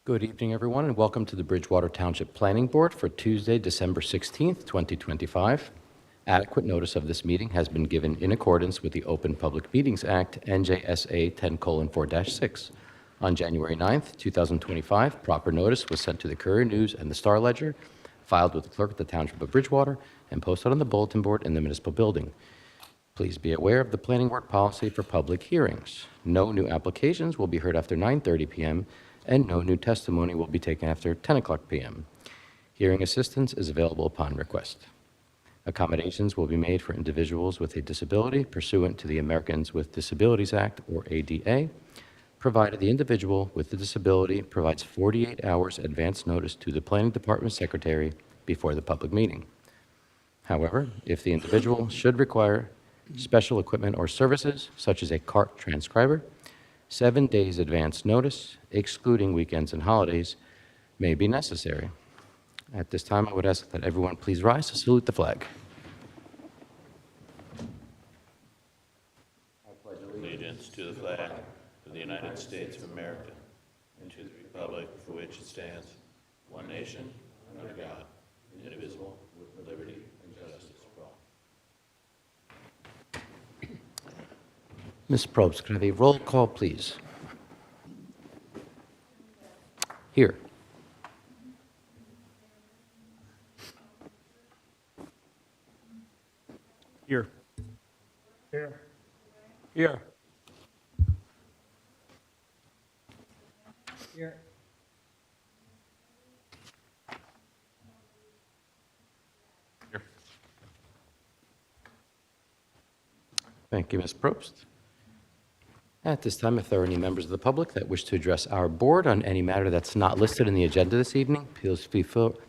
Good evening, everyone, and welcome to the Bridgewater Township Planning Board for Tuesday, December 16th, 2025. Adequate notice of this meeting has been given in accordance with the Open Public Meetings Act, NJSA 10:4-6. On January 9th, 2025, proper notice was sent to the Courier News and the Star Ledger, filed with the clerk of the Township of Bridgewater, and posted on the bulletin board in the municipal building. Please be aware of the planning board policy for public hearings. No new applications will be heard after 9:30 p.m., and no new testimony will be taken after 10 o'clock p.m. Hearing assistance is available upon request. Accommodations will be made for individuals with a disability pursuant to the Americans with Disabilities Act, or ADA, provided the individual with the disability provides 48 hours advance notice to the Planning Department Secretary before the public meeting. However, if the individual should require special equipment or services, such as a CART transcriber, 7 days advance notice, excluding weekends and holidays, may be necessary. At this time, I would ask that everyone please rise to salute the flag. Allegiance to the flag of the United States of America and to the republic for which it stands, one nation, under God, indivisible, with liberty and justice for all. Ms. Probst, could I have a roll call, please? Here. Here. Here. Here. Here. Here. Thank you, Ms. Probst. At this time, if there are any members of the public that wish to address our board on any matter that's not listed in the agenda this evening,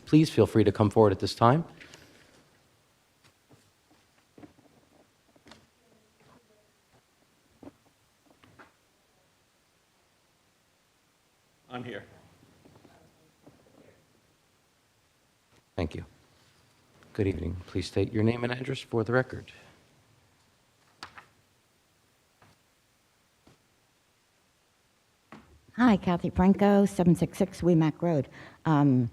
please feel free to come forward at this time. I'm here. Thank you. Good evening. Please state your name and address for the record. Hi, Kathy Franco, 766 Weemac Road. I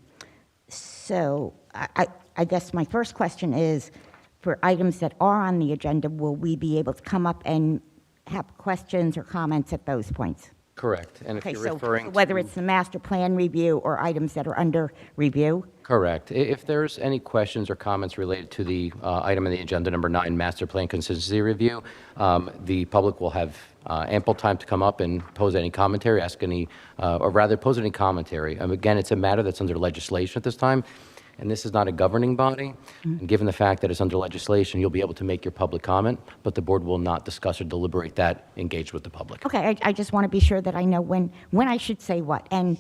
guess my first question is, for items that are on the agenda, will we be able to come up and have questions or comments at those points? Correct. And if Okay, you're so referring whether to... it's the master plan review or items that are under review? Correct. If there's any questions or comments related to the item in the agenda, number 9, Master Plan Consistency Review, the public will have ample time to come up and pose any commentary, or rather pose any commentary. Again, it's a matter that's under legislation at this time, and this is not a governing body. And given the fact that it's under legislation, you'll be able to make your public comment, but the board will not discuss or deliberate that engaged with the public. Okay, I just want to be sure that I know when I should say what. And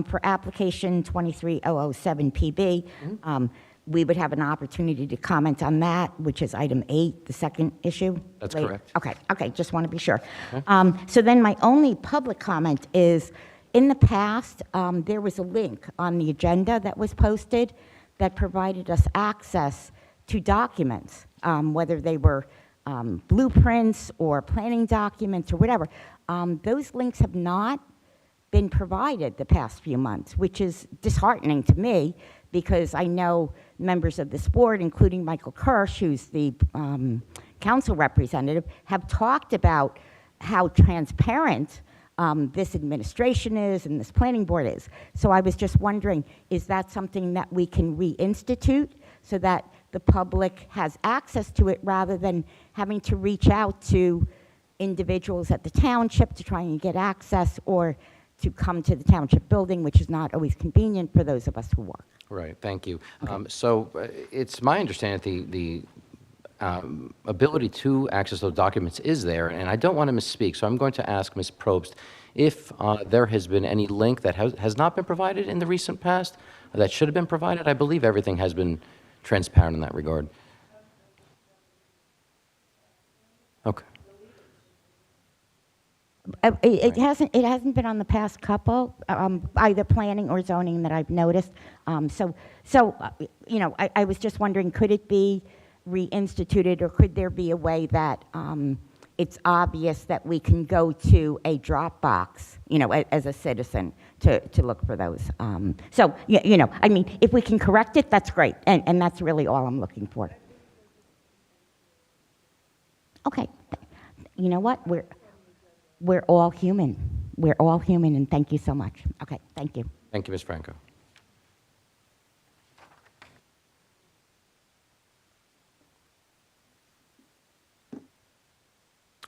for application 23007 PB, we would have an opportunity to comment on that, which is item 8, the second issue. That's later. correct. Okay, just want to be sure. Okay. So then my only public comment is, in the past, there was a link on the agenda that was posted that provided us access to documents, whether they were blueprints or planning documents or whatever. Those links have not been provided the past few months, which is disheartening to me, because I know members of this board, including Michael Kirsch, who's the council representative, have talked about how transparent this administration is and this planning board is. So I was just wondering, is that something that we can reinstitute so that the public has access to it, rather than having to reach out to individuals at the township to try and get access, or to come to the township building, which is not always convenient for those of us who work? Right, thank you. So it's my understanding the ability to access those documents is there, and I don't want to misspeak, so I'm going to ask Ms. Probst if there has been any link that has not been provided in the recent past that should have been provided. I believe everything has been transparent in that regard. Okay. It hasn't been on the past couple, either planning or zoning, that I've noticed. I was just wondering, could it be reinstituted, or could there be a way that it's obvious that we can go to a Dropbox, as a citizen, to look for those. So, you know, I mean, if we can correct it, that's great, and that's really all I'm looking for. Okay, you know what? We're all human. We're all human, and thank you so much. Okay, thank you. Thank you, Ms. Franco.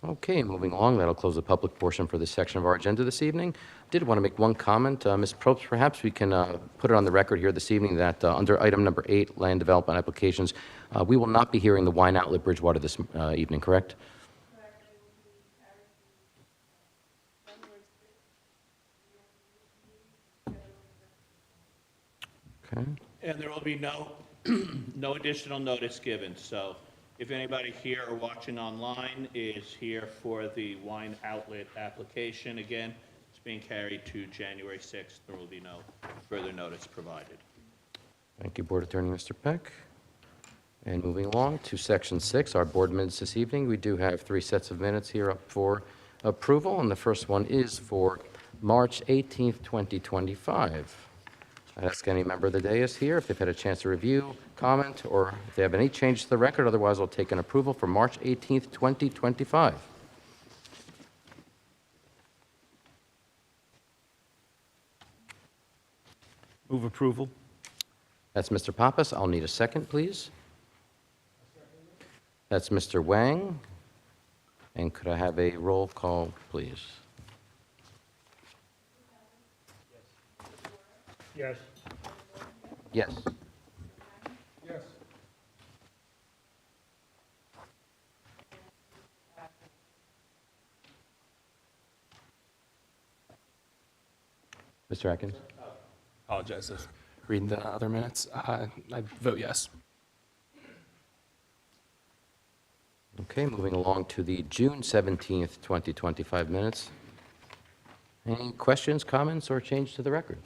Okay, moving along, that'll close the public portion for this section of our agenda this evening. Did want to make one comment. Ms. Probst, perhaps we can put it on the record here this evening that under item number 8, land development applications, we will not be hearing the wine outlet Bridgewater this evening, correct? Okay. And there will be no, no additional notice given, so if anybody here or watching online is here for the wine outlet application, again, it's being carried to January 6th. There will be no further notice provided. Thank you, Board Attorney Mr. Peck. And moving along to Section 6, our board minutes this evening. We do have 3 sets of minutes here up for approval, and the first one is for March 18th, 2025. I ask any member of the dais here if they've had a chance to review, comment, or if they have any changes to the record. Otherwise, I'll take an approval for March 18th, 2025. Move approval. That's Mr. Pappas. I'll need a second, please. That's Mr. Wang. And could I have a roll call, please? Yes. Yes. Yes. Mr. Atkins? Apologize if reading the other minutes. I vote yes. Okay, moving along to the June 17th, 2025 minutes. Any questions, comments, or change to the record?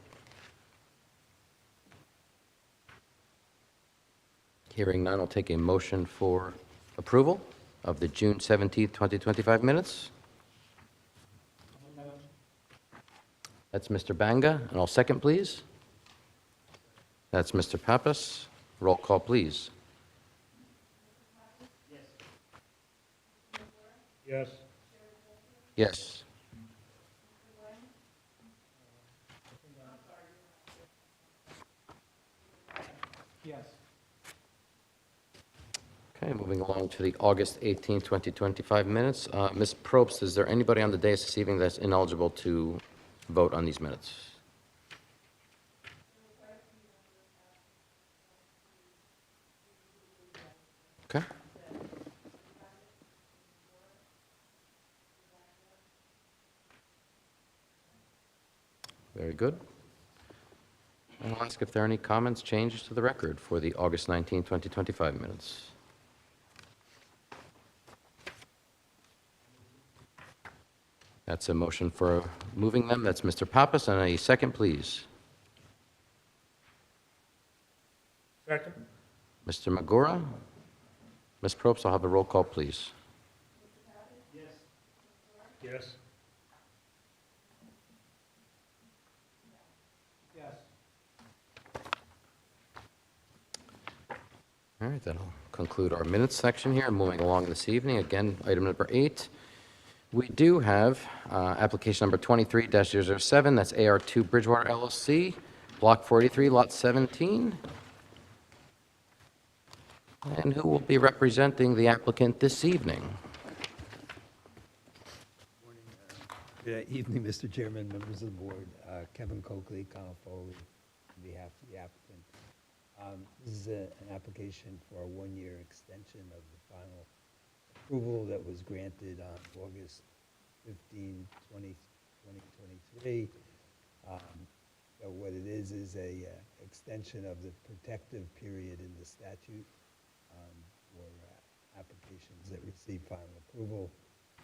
Hearing none, I'll take a motion for approval of the June 17th, 2025 minutes. That's Mr. Banga, and I'll second, please. That's Mr. Pappas. Roll call, please. Yes. Yes. Yes. Okay, moving along to the August 18th, 2025 minutes. Ms. Probst, is there anybody on the dais this evening that's ineligible to vote on these minutes? Okay. Very good. And I'll ask if there are any comments, changes to the record for the August 19, 2025 minutes. That's a motion for moving them. That's Mr. Pappas, and a second, please. Second. Mr. Magura? Ms. Probst, I'll have a roll call, please. Yes. All right, that'll conclude our minutes section here. Moving along this evening, again, item number 8. We do have application number 23-007, that's AR2 Bridgewater LLC, Block 43, Lot 17. And who will be representing the applicant this evening? Good evening, Mr. Chairman, members of the board. Kevin Coakley, Connell Foley, on behalf of the applicant. This is an application for a one-year extension of the final approval that was granted on August 15, 2023. So what it is a extension of the protective period in the statute for applications that receive final approval.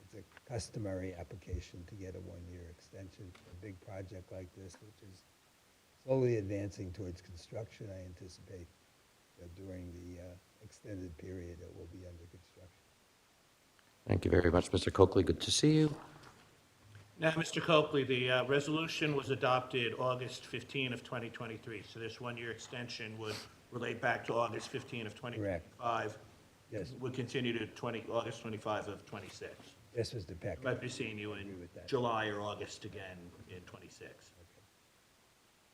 It's a customary application to get a one-year extension for a big project like this, which is slowly advancing towards construction. I anticipate that during the extended period it will be under construction. Thank you very much, Mr. Coakley. Good to see you. Now, Mr. Coakley, the resolution was adopted August 15 of 2023, so this one-year extension would relate back to August 15 of 2025. Yes. Would continue to August 25 of 26. Yes, Mr. Peck. Might be seeing you in Agree with that. July or August again in 26.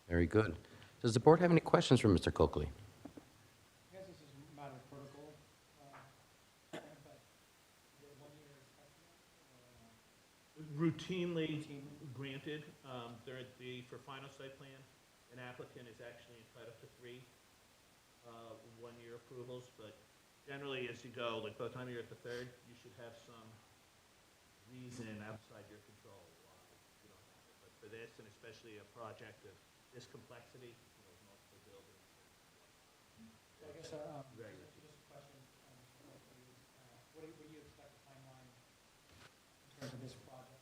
Very good. Does the board have any questions for Mr. Coakley? I guess this is a matter of protocol, but is it 1 year extension or? Routinely granted, for final site plan, an applicant is actually entitled to 3 one-year approvals, but generally as you go, like by the time you're at the 3rd, you should have some reason outside your control why you don't have it. But for this, and especially a project of this complexity, multiple buildings. So I guess, Very just a question, Mr. Coakley, is, what do you expect the timeline in terms of this project?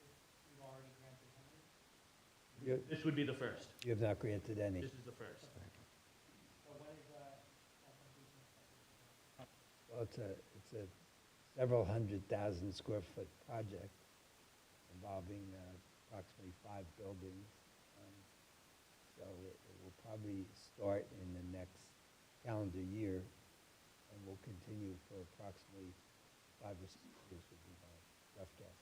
If you've already granted 10 years? This would be the first. You have not granted any. This is the first. So when is that completion expected? Well, it's a several 100,000 square foot project involving approximately 5 buildings. So it will probably start in the next calendar year and will continue for approximately 5 or 6 years would be my rough guess.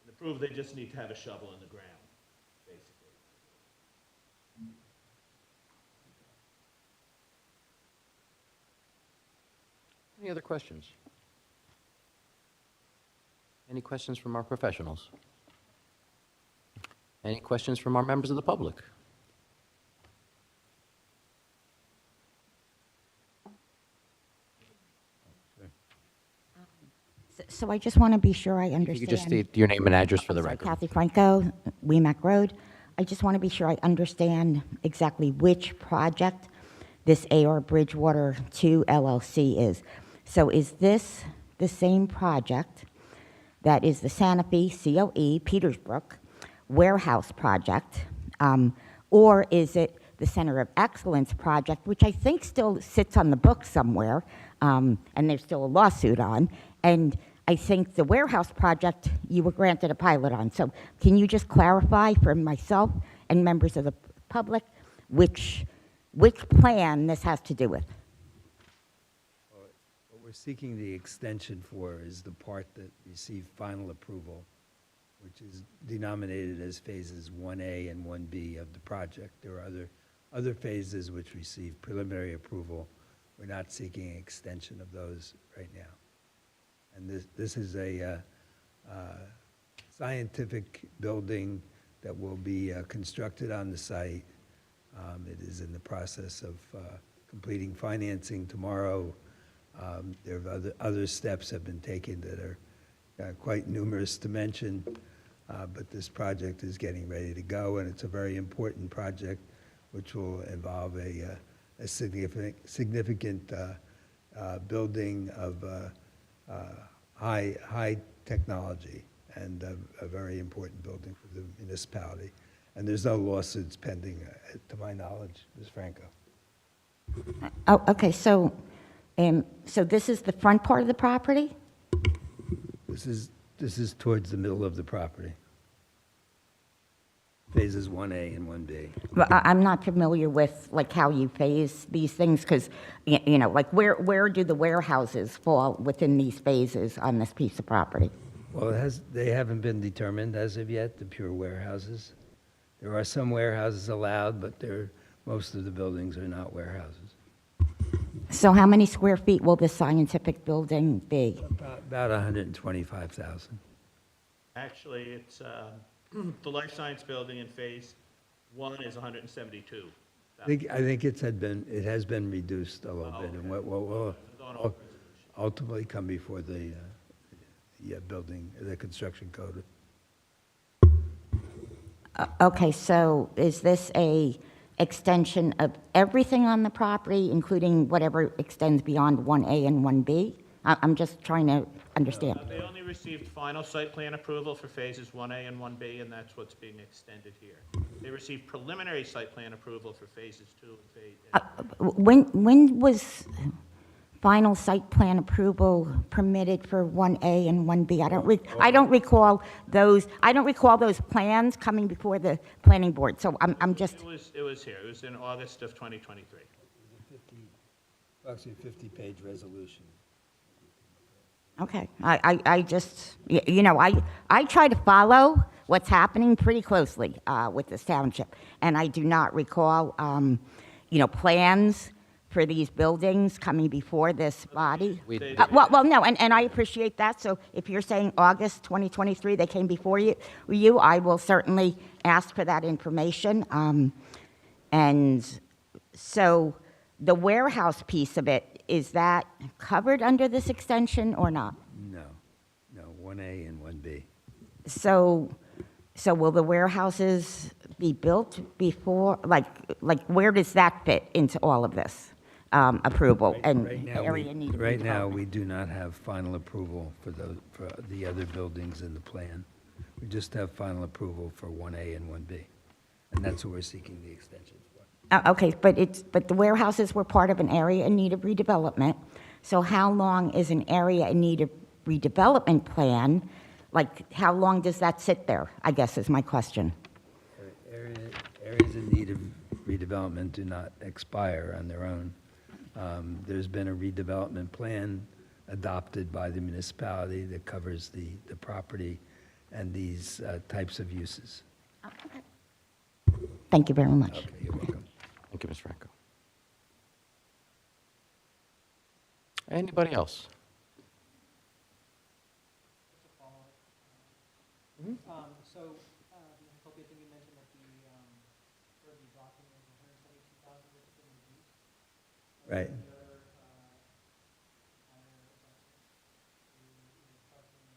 And to prove, they just need to have a shovel in the ground, basically. Any other questions? Any questions from our professionals? Any questions from our members of the public? So I just want to be sure I If understand. you could just state your name and address for the Sorry, record. Kathy Franco, Weemac Road. I just want to be sure I understand exactly which project this AR Bridgewater 2 LLC is. So is this the same project that is the Sanofi COE Petersbrook warehouse project, or is it the Center of Excellence project, which I think still sits on the book somewhere, and there's still a lawsuit on, and I think the warehouse project you were granted a pilot on. So can you just clarify for myself and members of the public which plan this has to do with? What we're seeking the extension for is the part that received final approval, which is denominated as phases 1A and 1B of the project. There are other phases which received preliminary approval. We're not seeking an extension of those right now. And this is a scientific building that will be constructed on the site. It is in the process of completing financing tomorrow. There are other steps have been taken that are quite numerous to mention, but this project is getting ready to go, and it's a very important project which will involve a significant building of high technology and a very important building for the municipality. And there's no lawsuits pending, to my knowledge, Ms. Franco. Oh, okay, so this is the front part of the property? This is towards the middle of the property. Phases 1A and 1B. Well, I'm not familiar with, like, how you phase these things, because, like, where do the warehouses fall within these phases on this piece of property? Well, they haven't been determined as of yet, the pure warehouses. There are some warehouses allowed, but most of the buildings are not warehouses. So how many square feet will this scientific building be? About 125,000. Actually, it's, the life science building in phase 1 is 172. I think it has been reduced a little bit, and what will ultimately come before the building, the construction code. Okay, so is this a extension of everything on the property, including whatever extends beyond 1A and 1B? I'm just trying to understand. They only received final site plan approval for phases 1A and 1B, and that's what's being extended here. They received preliminary site plan approval for phases 2 and phase. When was final site plan approval permitted for 1A and 1B. I don't recall those plans coming before the planning board, so I'm just, It was here. It was in August of 2023. Approximately 50-page resolution. okay. I just, I try to follow what's happening pretty closely with this township, and I do not recall, plans for these buildings coming before this body. Well, no, and I appreciate that, so if you're saying August 2023, they came before you, I will certainly ask for that information. And so the warehouse piece of it, is that covered under this extension or not? No, 1A and 1B. So will the warehouses be built before, like where does that fit into all of this approval and area need? Right now, we do not have final approval for the other buildings in the plan. We just have final approval for 1A and 1B, and that's what we're seeking the extension for. Okay, but the warehouses were part of an area in need of redevelopment. So how long is an area in need of redevelopment plan? Like, how long does that sit there, I guess is my question. Areas in need of redevelopment do not expire on their own. There's been a redevelopment plan adopted by the municipality that covers the property and these types of uses. Thank you very much. Okay, you're welcome. Thank you, Ms. Franco. Anybody else? So, Mr. Copley, I think you mentioned that for the document, 172,000 which has been reduced. Right. Any other higher adjustments to parking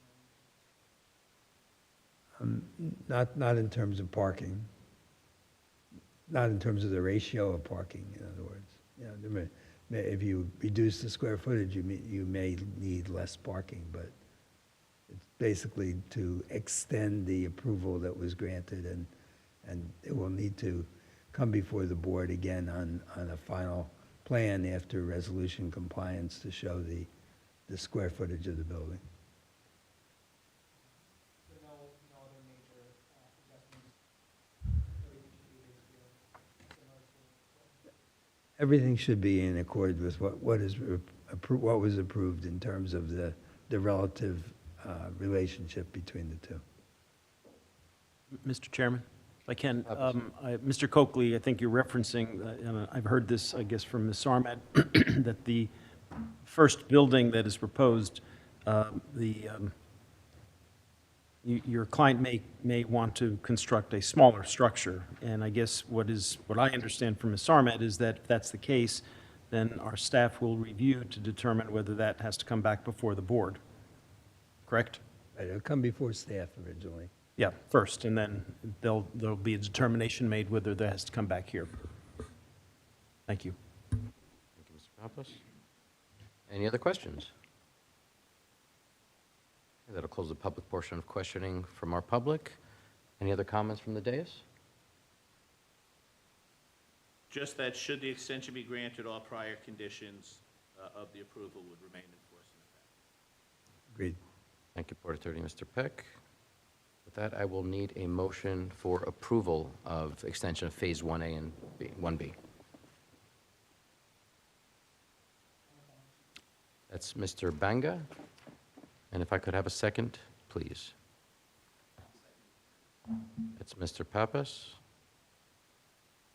or? Not in terms of parking. Not in terms of the ratio of parking, in other words. If you reduce the square footage, you may need less parking, but it's basically to extend the approval that was granted, and it will need to come before the board again on a final plan after resolution compliance to show the square footage of the building. So no other major adjustments? Everything should be similar to Everything should be in accord with what was approved in terms of the relative relationship between the two. Mr. Chairman, if I can, Mr. Coakley, I think you're referencing, and I've heard this, I guess, from Ms. Sarmat, that the first building that is proposed, your client may want to construct a smaller structure. And I guess what I understand from Ms. Sarmat is that if that's the case, then our staff will review to determine whether that has to come back before the board. Correct? Right, it'll come before staff originally. Yeah, first, and then there'll be a determination made whether that has to come back here. Thank you. Thank you, Mr. Pappas. Any other questions? Okay, that'll close the public portion of questioning from our public. Any other comments from the dais? Just that should the extension be granted, all prior conditions of the approval would remain in force and effect. Agreed. Thank you, Board Attorney Mr. Peck. With that, I will need a motion for approval of extension of Phase 1A and 1B. That's Mr. Banga. And if I could have a second, please. It's Mr. Pappas.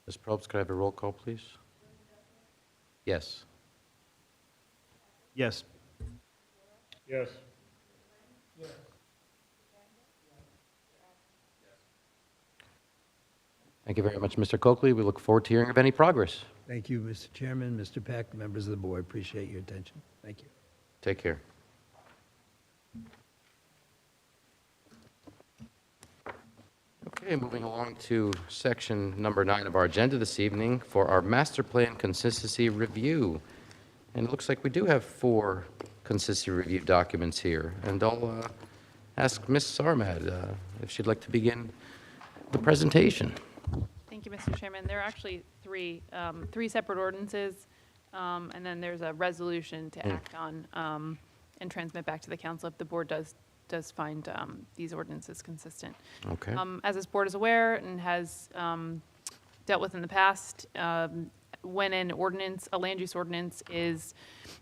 Ms. Probst, could I have a roll call, please? Yes. Yes. Yes. Thank you very much, Mr. Coakley. We look forward to hearing of any progress. Thank you, Mr. Chairman, Mr. Peck, members of the board. Appreciate your attention. Thank you. Take care. Okay, moving along to section number 9 of our agenda this evening for our master plan consistency review. And it looks like we do have 4 consistency review documents here. And I'll ask Ms. Sarmad if she'd like to begin the presentation. Thank you, Mr. Chairman. There are actually three separate ordinances and then there's a resolution to act on and transmit back to the council if the board does find these ordinances consistent. Okay. As this board is aware and has dealt with in the past, when a land use ordinance is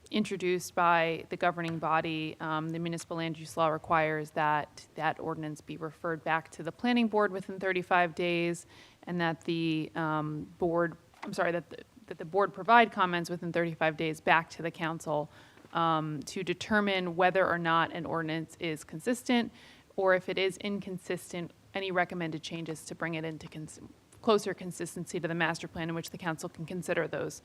introduced by the governing body, the municipal land use law requires that that ordinance be referred back to the planning board within 35 days, and that the that the board provide comments within 35 days back to the council to determine whether or not an ordinance is consistent, or if it is inconsistent, any recommended changes to bring it into closer consistency to the master plan, in which the council can consider those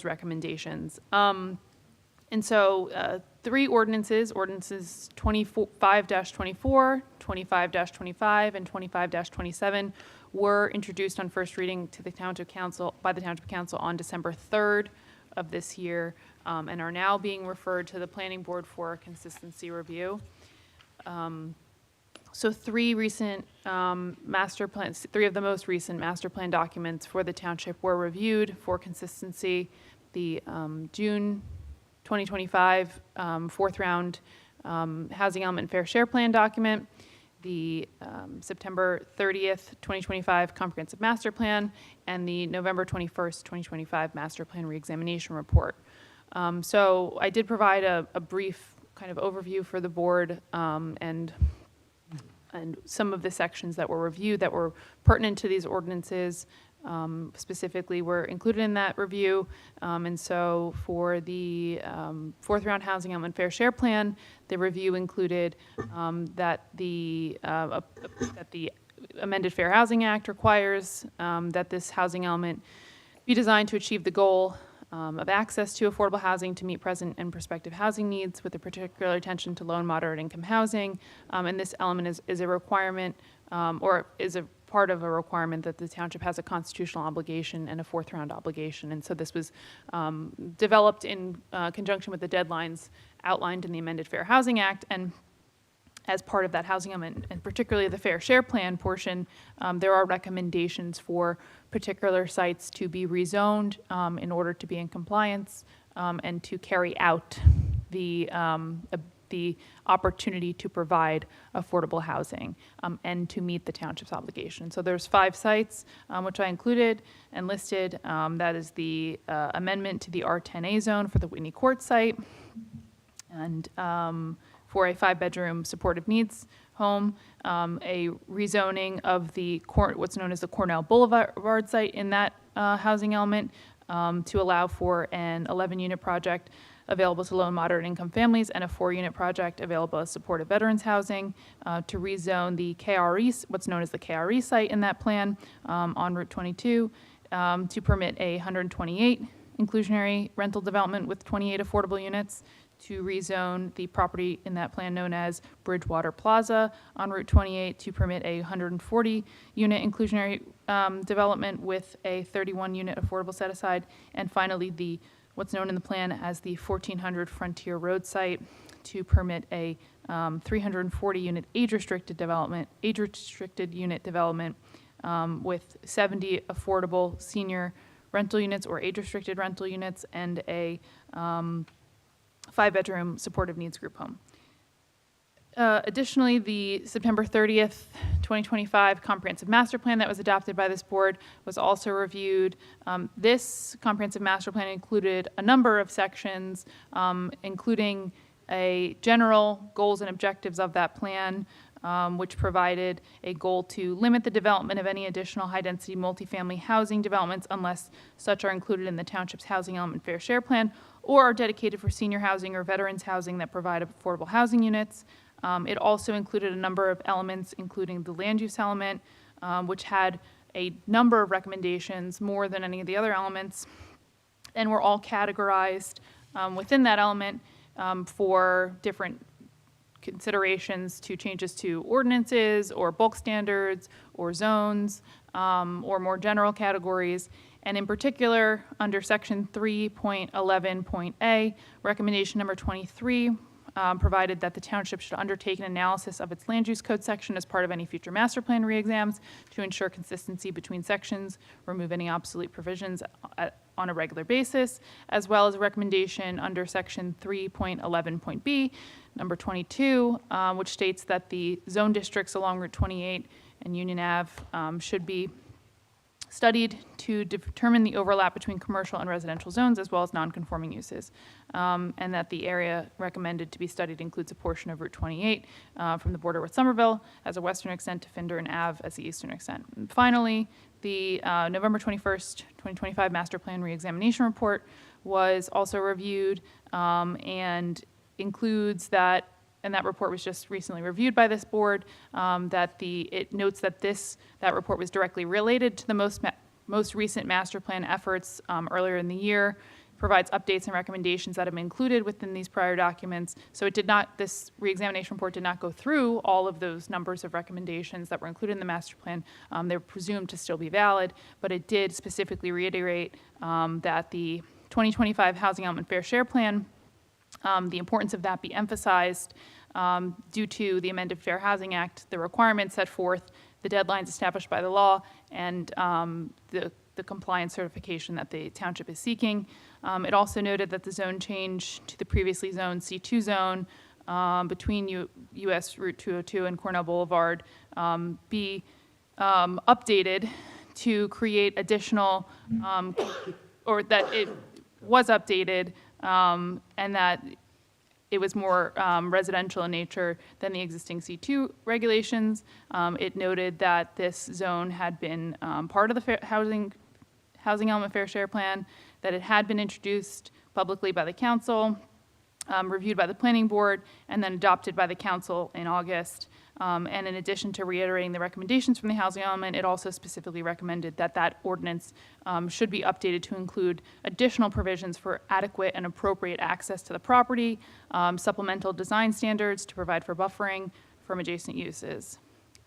recommendations. And so 3 ordinances 25-24, 25-25, and 25-27 were introduced on first reading to the Township Council, by the Township Council on December 3rd of this year, and are now being referred to the Planning Board for a consistency review. So 3 recent master plans, 3 of the most recent master plan documents for the township were reviewed for consistency. The June 2025 fourth round housing element fair share plan document, the September 30th, 2025 comprehensive master plan, and the November 21st, 2025 master plan reexamination report. So I did provide a brief kind of overview for the board, and some of the sections that were reviewed that were pertinent to these ordinances specifically were included in that review. And so for the fourth round housing element fair share plan, the review included that the amended Fair Housing Act requires that this housing element be designed to achieve the goal of access to affordable housing to meet present and prospective housing needs, with a particular attention to low and moderate income housing. And this element is a requirement, or is a part of a requirement, that the township has a constitutional obligation and a fourth round obligation. And so this was developed in conjunction with the deadlines outlined in the amended Fair Housing Act. And as part of that housing element, and particularly the fair share plan portion, there are recommendations for particular sites to be rezoned in order to be in compliance and to carry out the opportunity to provide affordable housing and to meet the township's obligation. So there's 5 sites which I included and listed. That is the amendment to the R10A zone for the Whitney Court site, and for a 5-bedroom supportive needs home, a rezoning of the what's known as the Cornell Boulevard site in that housing element to allow for an 11-unit project available to low and moderate income families, and a 4-unit project available as supportive veterans housing, to rezone the KRE, what's known as the KRE site in that plan on Route 22, to permit a 128 inclusionary rental development with 28 affordable units, to rezone the property in that plan known as Bridgewater Plaza on Route 28 to permit a 140-unit inclusionary development with a 31-unit affordable set-aside, and finally what's known in the plan as the 1400 Frontier Road site to permit a 340-unit age-restricted unit development with 70 affordable senior rental units or age-restricted rental units, and a 5-bedroom supportive needs group home. Additionally, the September 30th, 2025 comprehensive master plan that was adopted by this board was also reviewed. This comprehensive master plan included a number of sections, including a general goals and objectives of that plan, which provided a goal to limit the development of any additional high-density multifamily housing developments unless such are included in the township's housing element fair share plan, or are dedicated for senior housing or veterans housing that provide affordable housing units. It also included a number of elements, including the land use element, which had a number of recommendations, more than any of the other elements, and were all categorized within that element for different considerations to changes to ordinances or bulk standards or zones or more general categories. And in particular, under section 3.11.a, recommendation number 23 provided that the township should undertake an analysis of its land use code section as part of any future master plan re-exams to ensure consistency between sections, remove any obsolete provisions on a regular basis, as well as a recommendation under section 3.11.b, number 22, which states that the zone districts along Route 28 and Union Ave should be studied to determine the overlap between commercial and residential zones as well as non-conforming uses, and that the area recommended to be studied includes a portion of Route 28 from the border with Somerville as a western extent to Finder and Ave as the eastern extent. And finally, the November 21st, 2025 Master Plan Reexamination Report was also reviewed and includes that, and that report was just recently reviewed by this board, it notes that that report was directly related to the most recent master plan efforts earlier in the year, provides updates and recommendations that have been included within these prior documents. So this reexamination report did not go through all of those numbers of recommendations that were included in the master plan. They were presumed to still be valid, but it did specifically reiterate that the 2025 Housing Element Fair Share Plan, the importance of that be emphasized due to the amended Fair Housing Act, the requirements set forth, the deadlines established by the law, and the compliance certification that the township is seeking. It also noted that the zone change to the previously zoned C2 zone between US Route 202 and Cornell Boulevard be updated to create additional, or that it was updated and that it was more residential in nature than the existing C2 regulations. It noted that this zone had been part of the housing element fair share plan, that it had been introduced publicly by the council, reviewed by the planning board, and then adopted by the council in August. And in addition to reiterating the recommendations from the housing element, it also specifically recommended that that ordinance should be updated to include additional provisions for adequate and appropriate access to the property, supplemental design standards to provide for buffering from adjacent uses.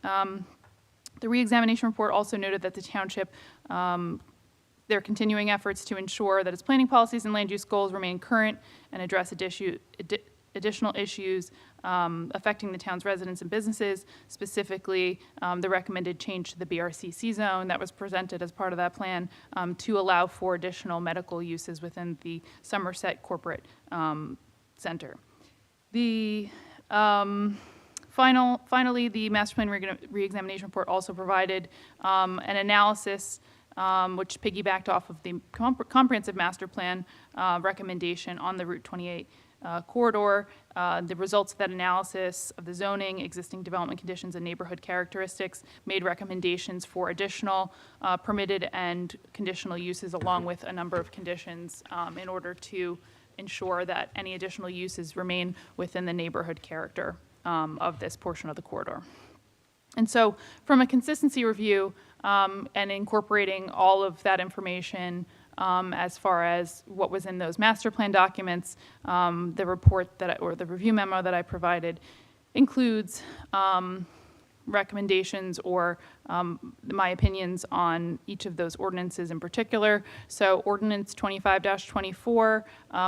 The reexamination report also noted that the township, their continuing efforts to ensure that its planning policies and land use goals remain current and address additional issues affecting the town's residents and businesses, specifically the recommended change to the BRCC zone that was presented as part of that plan to allow for additional medical uses within the Somerset Corporate Center. Finally, the Master Plan Reexamination Report also provided an analysis which piggybacked off of the comprehensive master plan recommendation on the Route 28 corridor. The results of that analysis of the zoning, existing development conditions, and neighborhood characteristics made recommendations for additional permitted and conditional uses, along with a number of conditions in order to ensure that any additional uses remain within the neighborhood character of this portion of the corridor. And so from a consistency review and incorporating all of that information as far as what was in those master plan documents, the report or the review memo that I provided includes recommendations or my opinions on each of those ordinances in particular. So Ordinance 25-24,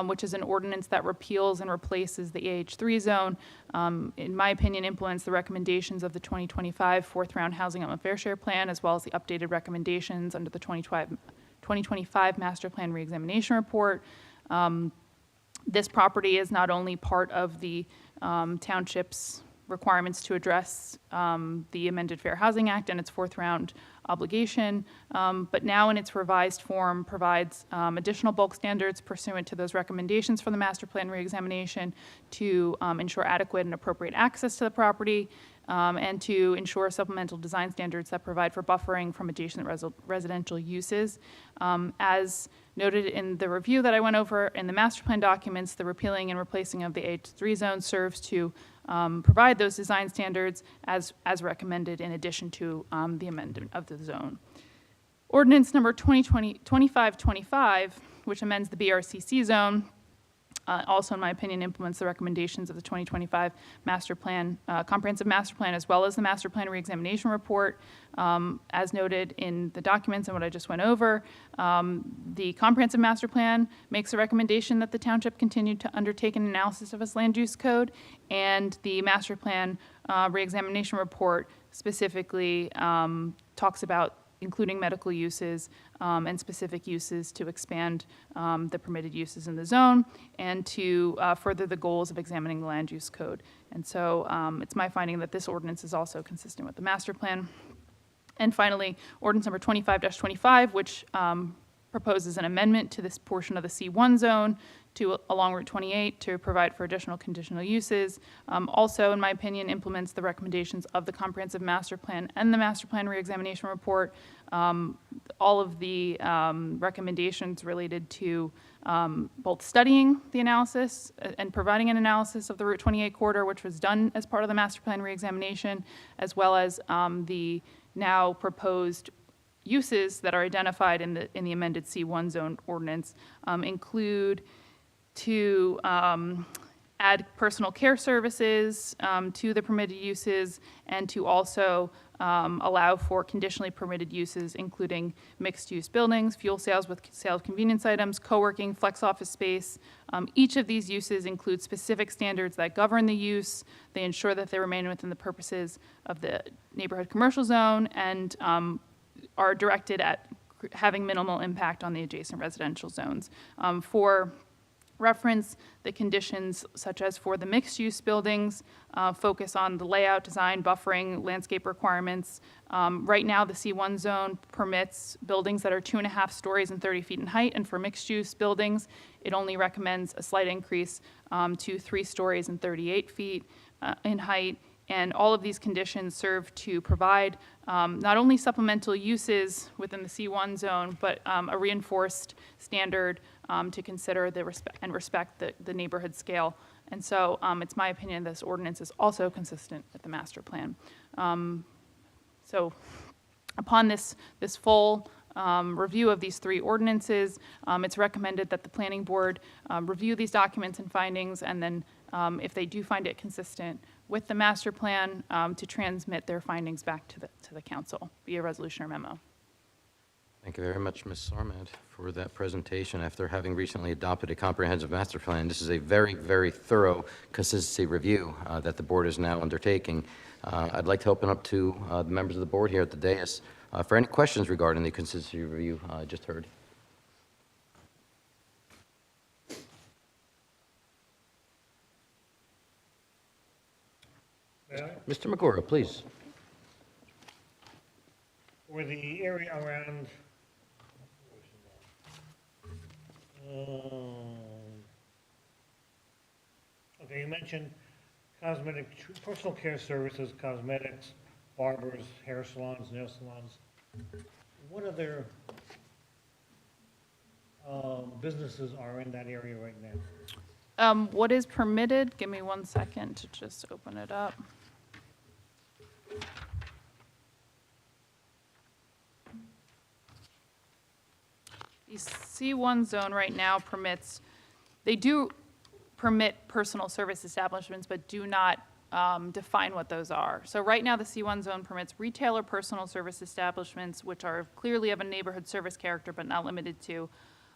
which is an ordinance that repeals and replaces the AH3 zone, in my opinion, implements the recommendations of the 2025 fourth round Housing Element Fair Share Plan, as well as the updated recommendations under the 2025 Master Plan Reexamination Report. This property is not only part of the township's requirements to address the amended Fair Housing Act and its fourth round obligation, but now in its revised form provides additional bulk standards pursuant to those recommendations from the master plan reexamination to ensure adequate and appropriate access to the property and to ensure supplemental design standards that provide for buffering from adjacent residential uses. As noted in the review that I went over in the master plan documents, the repealing and replacing of the H3 zone serves to provide those design standards as recommended in addition to the amendment of the zone. Ordinance number 2525, which amends the BRCC zone, Also, in my opinion, implements the recommendations of the 2025 master plan, comprehensive master plan, as well as the master plan reexamination report. As noted in the documents and what I just went over, the comprehensive master plan makes a recommendation that the township continue to undertake an analysis of its land use code, and the master plan reexamination report specifically talks about including medical uses and specific uses to expand the permitted uses in the zone and to further the goals of examining the land use code. And so it's my finding that this ordinance is also consistent with the master plan. And finally, ordinance number 25-25, which proposes an amendment to this portion of the C1 zone to along Route 28 to provide for additional conditional uses. Also, in my opinion, implements the recommendations of the comprehensive master plan and the master plan reexamination report. All of the recommendations related to both studying the analysis and providing an analysis of the Route 28 corridor, which was done as part of the master plan reexamination, as well as the now proposed uses that are identified in the amended C1 zone ordinance, include to add personal care services to the permitted uses, and to also allow for conditionally permitted uses, including mixed-use buildings, fuel sales with sale of convenience items, co-working, flex office space. Each of these uses include specific standards that govern the use. They ensure that they remain within the purposes of the neighborhood commercial zone and are directed at having minimal impact on the adjacent residential zones. For reference, the conditions such as for the mixed-use buildings focus on the layout, design, buffering, landscape requirements. Right now, the C1 zone permits buildings that are 2.5 stories and 30 feet in height, and for mixed-use buildings, it only recommends a slight increase to 3 stories and 38 feet in height. And all of these conditions serve to provide not only supplemental uses within the C1 zone, but a reinforced standard to consider the respect the neighborhood scale. And so it's my opinion this ordinance is also consistent with the master plan. So upon this full review of these 3 ordinances, it's recommended that the planning board review these documents and findings, and then if they do find it consistent with the master plan, to transmit their findings back to the council via resolution or memo. Thank you very much, Ms. Sarmat, for that presentation. After having recently adopted a comprehensive master plan, this is a very, very thorough consistency review that the board is now undertaking. I'd like to open up to the members of the board here at the dais for any questions regarding the consistency review I just heard. May I? Mr. Magora, please. For the area around, okay, you mentioned cosmetic, personal care services, cosmetics, barbers, hair salons, nail salons. What other businesses are in that area right now? What is permitted, give me 1 second to just open it up. The C1 zone right now permits, they do permit personal service establishments, but do not define what those are. So right now, the C1 zone permits retail or personal service establishments, which are clearly of a neighborhood service character, but not limited to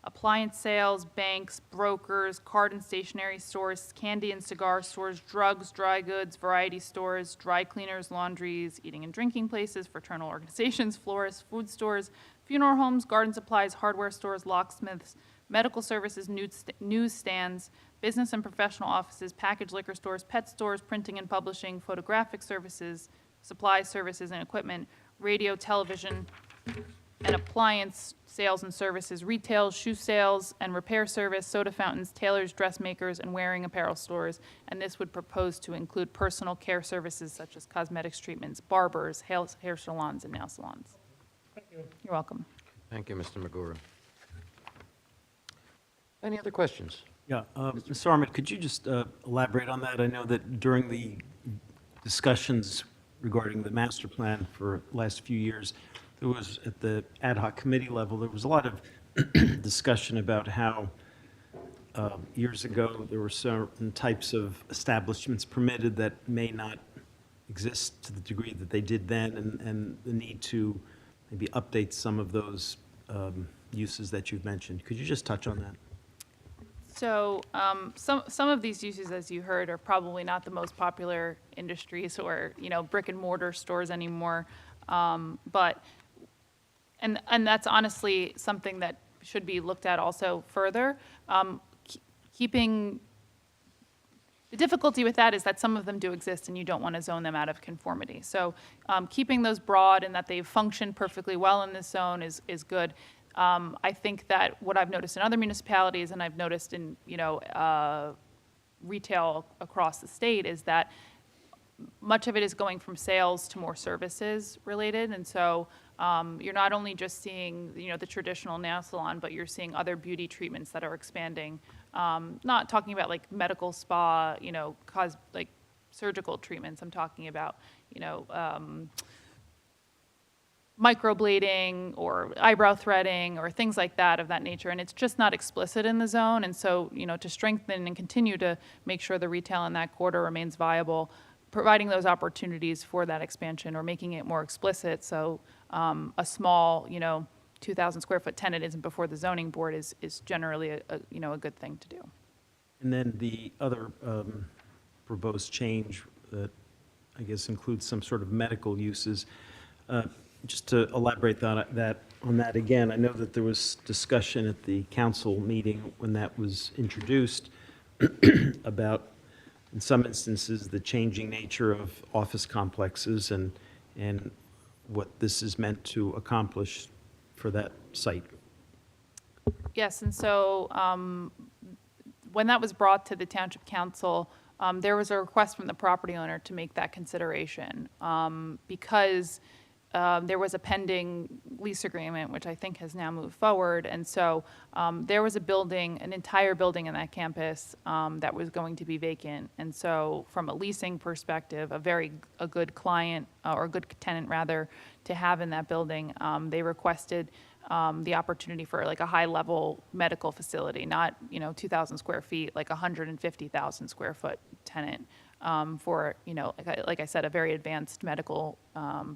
appliance sales, banks, brokers, card and stationery stores, candy and cigar stores, drugs, dry goods, variety stores, dry cleaners, laundries, eating and drinking places, fraternal organizations, florists, food stores, funeral homes, garden supplies, hardware stores, locksmiths, medical services, news stands, business and professional offices, packaged liquor stores, pet stores, printing and publishing, photographic services, supply services and equipment, radio, television, and appliance sales and services, retail, shoe sales and repair service, soda fountains, tailors, dressmakers, and wearing apparel stores. And this would propose to include personal care services such as cosmetics treatments, barbers, hair salons, and nail salons. Thank you. You're welcome. Thank you, Mr. Magora. Any other questions? Yeah, Ms. Sarmat, could you just elaborate on that? I know that during the discussions regarding the master plan for the last few years, there was, at the ad hoc committee level, there was a lot of discussion about how years ago, there were certain types of establishments permitted that may not exist to the degree that they did then, and the need to maybe update some of those uses that you've mentioned. Could you just touch on that? So some of these uses, as you heard, are probably not the most popular industries or, brick and mortar stores anymore. But that's honestly something that should be looked at also further. Keeping the difficulty with that is that some of them do exist and you don't want to zone them out of conformity. So keeping those broad and that they've functioned perfectly well in this zone is good. I think that what I've noticed in other municipalities and I've noticed in, retail across the state is that much of it is going from sales to more services related. And so you're not only just seeing, the traditional nail salon, but you're seeing other beauty treatments that are expanding. Not talking about like medical spa, like surgical treatments. I'm talking about, microblading or eyebrow threading or things like that of that nature. And it's just not explicit in the zone. And so, to strengthen and continue to make sure the retail in that quarter remains viable, providing those opportunities for that expansion or making it more explicit. So a small, 2,000 square foot tenant isn't before the zoning board is generally a good thing to do. And then the other proposed change that I guess includes some sort of medical uses. Just to elaborate on that again, I know that there was discussion at the council meeting when that was introduced about, in some instances, the changing nature of office complexes and what this is meant to accomplish for that site. Yes, and so when that was brought to the township council, there was a request from the property owner to make that consideration because there was a pending lease agreement, which I think has now moved forward. And so there was an entire building in that campus that was going to be vacant. And so from a leasing perspective, a good client or a good tenant rather to have in that building, they requested the opportunity for like a high level medical facility, not 2,000 square feet, like 150,000 square foot tenant. For, like I said, a very advanced medical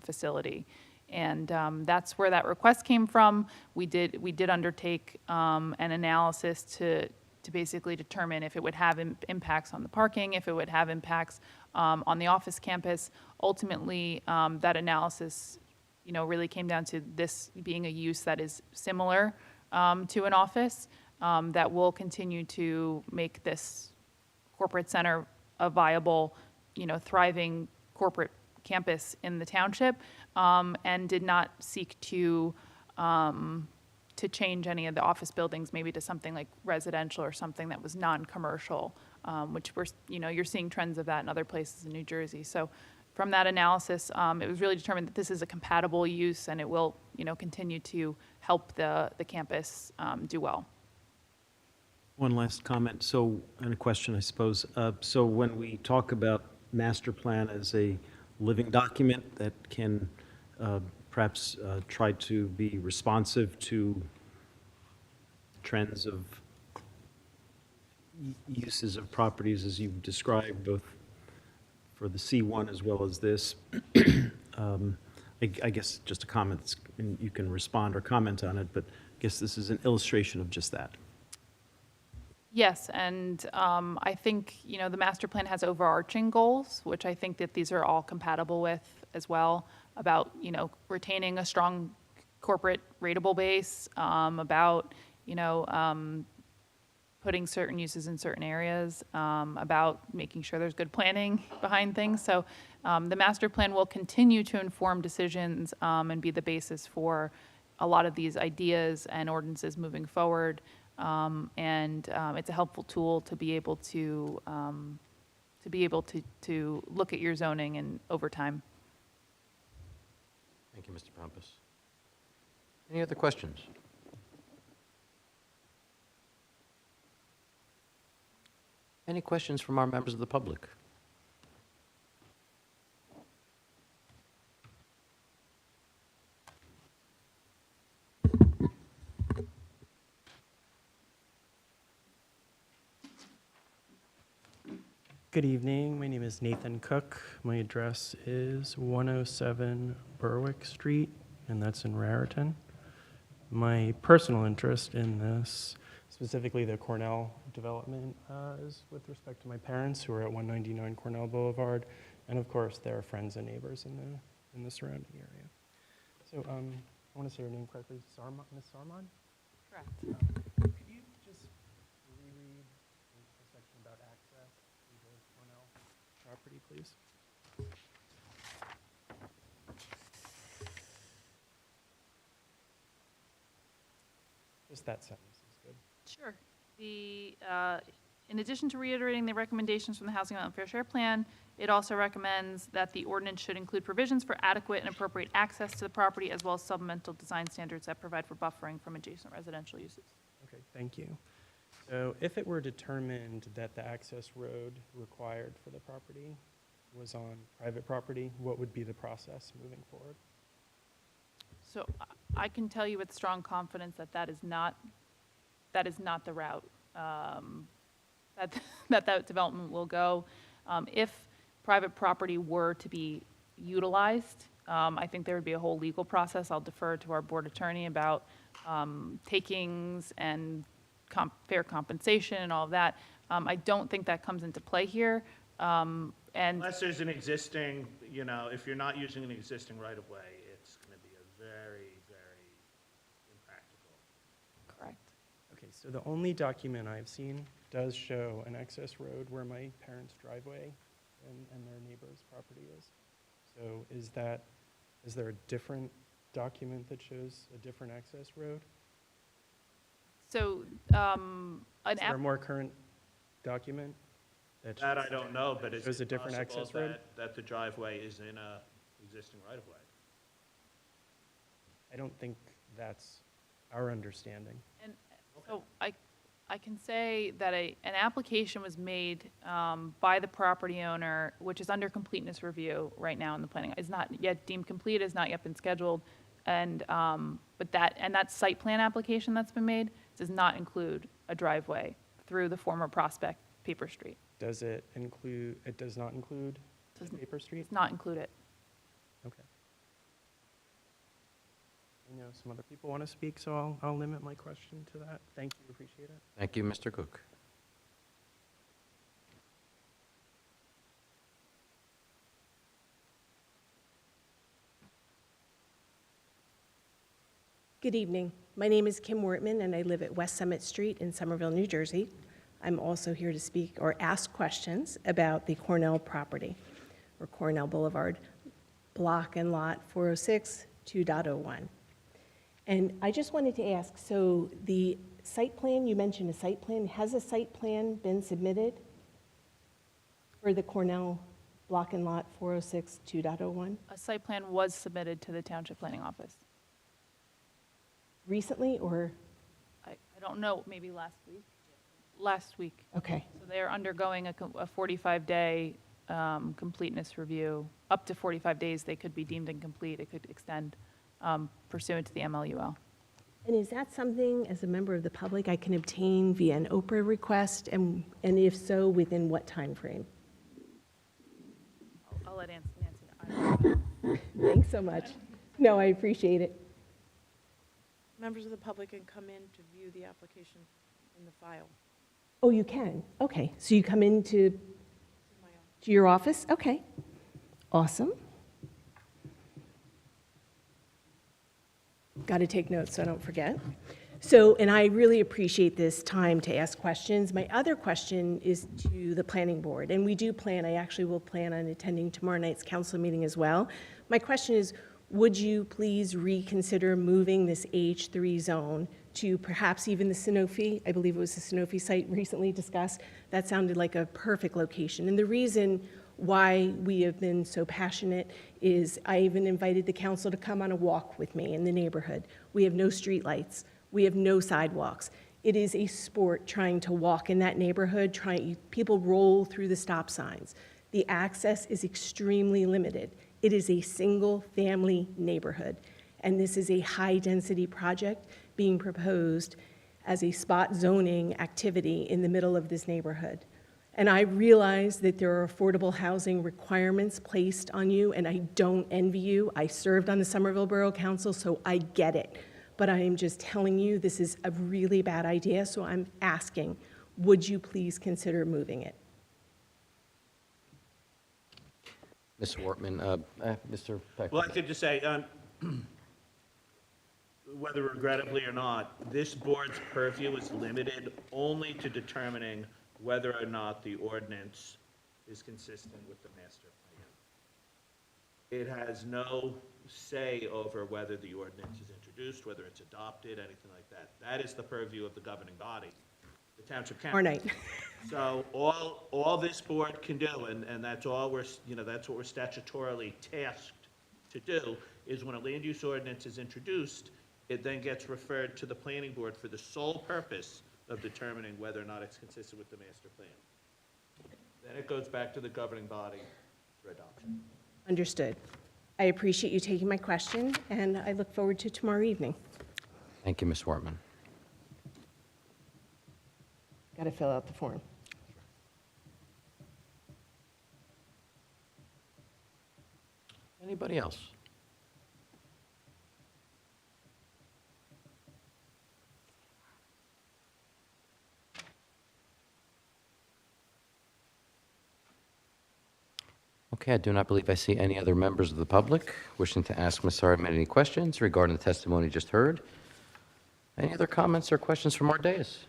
facility. And that's where that request came from. We did undertake an analysis to basically determine if it would have impacts on the parking, if it would have impacts on the office campus. Ultimately, that analysis, really came down to this being a use that is similar to an office that will continue to make this corporate center a viable, thriving corporate campus in the township, and did not seek to change any of the office buildings, maybe to something like residential or something that was non-commercial, which you're seeing trends of that in other places in New Jersey. So from that analysis, it was really determined that this is a compatible use and it will, continue to help the campus do well. One last comment, and a question, I suppose. So when we talk about master plan as a living document that can perhaps try to be responsive to trends of uses of properties as you've described, both for the C1 as well as this, I guess just a comment, and you can respond or comment on it, but I guess this is an illustration of just that. Yes, and I think, the master plan has overarching goals, which I think that these are all compatible with as well, about, retaining a strong corporate rateable base, about, putting certain uses in certain areas, about making sure there's good planning behind things. So the master plan will continue to inform decisions and be the basis for a lot of these ideas and ordinances moving forward. And it's a helpful tool to be able to look at your zoning and over time. Thank you, Mr. Pompous. Any other questions? Any questions from our members of the public? Good evening. My name is Nathan Cook. My address is 107 Berwick Street, and that's in Raritan. My personal interest in this, specifically the Cornell development, is with respect to my parents who are at 199 Cornell Boulevard, and of course, there are friends and neighbors in the surrounding area. So I want to say your name correctly, Ms. Sarmon? Correct. Could you just reread the section about access to the Cornell property, please? Just that sentence is good. Sure. In addition to reiterating the recommendations from the Housing and Fair Share Plan, it also recommends that the ordinance should include provisions for adequate and appropriate access to the property, as well as supplemental design standards that provide for buffering from adjacent residential uses. Okay, thank you. So if it were determined that the access road required for the property was on private property, what would be the process moving forward? So I can tell you with strong confidence that that is not the route that development will go. If private property were to be utilized, I think there would be a whole legal process. I'll defer to our board attorney about takings and fair compensation and all of that. I don't think that comes into play here. And Unless there's an existing, if you're not using an existing right-of-way, it's going to be a very, very impractical. correct. Okay, so the only document I've seen does show an access road where my parents' driveway and their neighbor's property is. So is there a different document that shows a different access road? So Is there a more current document? That I don't know, but it's There's a different possible access road? that the driveway is in a existing right-of-way. I don't think that's our understanding. And so I can say that an application was made by the property owner, which is under completeness review right now in the planning. It's not yet deemed complete, has not yet been scheduled. And, that site plan application that's been made does not include a driveway through the former Prospect Paper Street. Does it does not include Doesn't- Paper Street? It's not included. Okay. I know some other people want to speak, so I'll limit my question to that. Thank you, appreciate it. Thank you, Mr. Cook. Good evening. My name is Kim Wortman, and I live at West Summit Street in Somerville, New Jersey. I'm also here to speak or ask questions about the Cornell property, or Cornell Boulevard, block and lot 406, 2.01. And I just wanted to ask, so the site plan, you mentioned a site plan. Has a site plan been submitted for the Cornell block and lot 406, 2.01? A site plan was submitted to the Township Planning Office. Recently, or? I don't know, maybe last week? Last week. Okay. So they're undergoing a 45-day completeness review. Up to 45 days, they could be deemed incomplete. It could extend pursuant to the MLUL. And is that something, as a member of the public, I can obtain via an Oprah request? And if so, within what time frame? I'll let Nancy know. Thanks so much. No, I appreciate it. Members of the public can come in to view the application in the file. Oh, you can? Okay. So you come into My office. your office? Okay. Awesome. Got to take notes so I don't forget. So, and I really appreciate this time to ask questions. My other question is to the planning board, and I actually will plan on attending tomorrow night's council meeting as well. My question is, would you please reconsider moving this H3 zone to perhaps even the Sanofi? I believe it was the Sanofi site recently discussed. That sounded like a perfect location. And the reason why we have been so passionate is I even invited the council to come on a walk with me in the neighborhood. We have no streetlights. We have no sidewalks. It is a sport trying to walk in that neighborhood. People roll through the stop signs. The access is extremely limited. It is a single-family neighborhood, and this is a high-density project being proposed as a spot zoning activity in the middle of this neighborhood. And I realize that there are affordable housing requirements placed on you, and I don't envy you. I served on the Somerville Borough Council, so I get it. But I am just telling you, this is a really bad idea, so I'm asking, would you please consider moving it? Ms. Wortman, Mr. Peck. Well, I could just say, whether regrettably or not, this board's purview is limited only to determining whether or not the ordinance is consistent with the master plan. It has no say over whether the ordinance is introduced, whether it's adopted, anything like that. That is the purview of the governing body, the township council. Or night. So all this board can do, and that's all we're, that's what we're statutorily tasked to do, is when a land use ordinance is introduced, it then gets referred to the planning board for the sole purpose of determining whether or not it's consistent with the master plan. Then it goes back to the governing body for adoption. Understood. I appreciate you taking my question, and I look forward to tomorrow evening. Thank you, Ms. Wortman. Got to fill out the form. Anybody else? Okay, I do not believe I see any other members of the public wishing to ask Ms. Sarmet any questions regarding the testimony just heard. Any other comments or questions from our dais?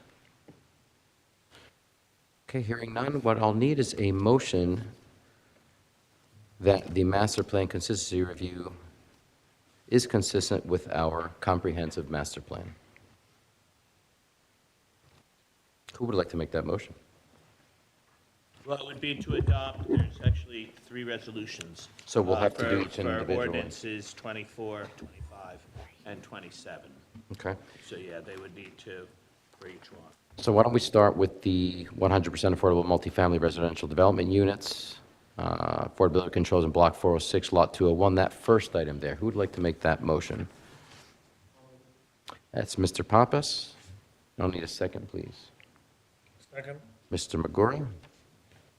Okay, hearing none, what I'll need is a motion that the master plan consistency review is consistent with our comprehensive master plan. Who would like to make that motion? Well, it would be to adopt, there's actually 3 resolutions. So we'll have to do for- each individual one. For ordinances 24, 25, and 27. Okay. So, yeah, they would need to for each one. So why don't we start with the 100% affordable multifamily residential development units, affordability controls in Block 406, Lot 201, that first item there. Who would like to make that motion? That's Mr. Pappas. I'll need a second, please. Second? Mr. Magura?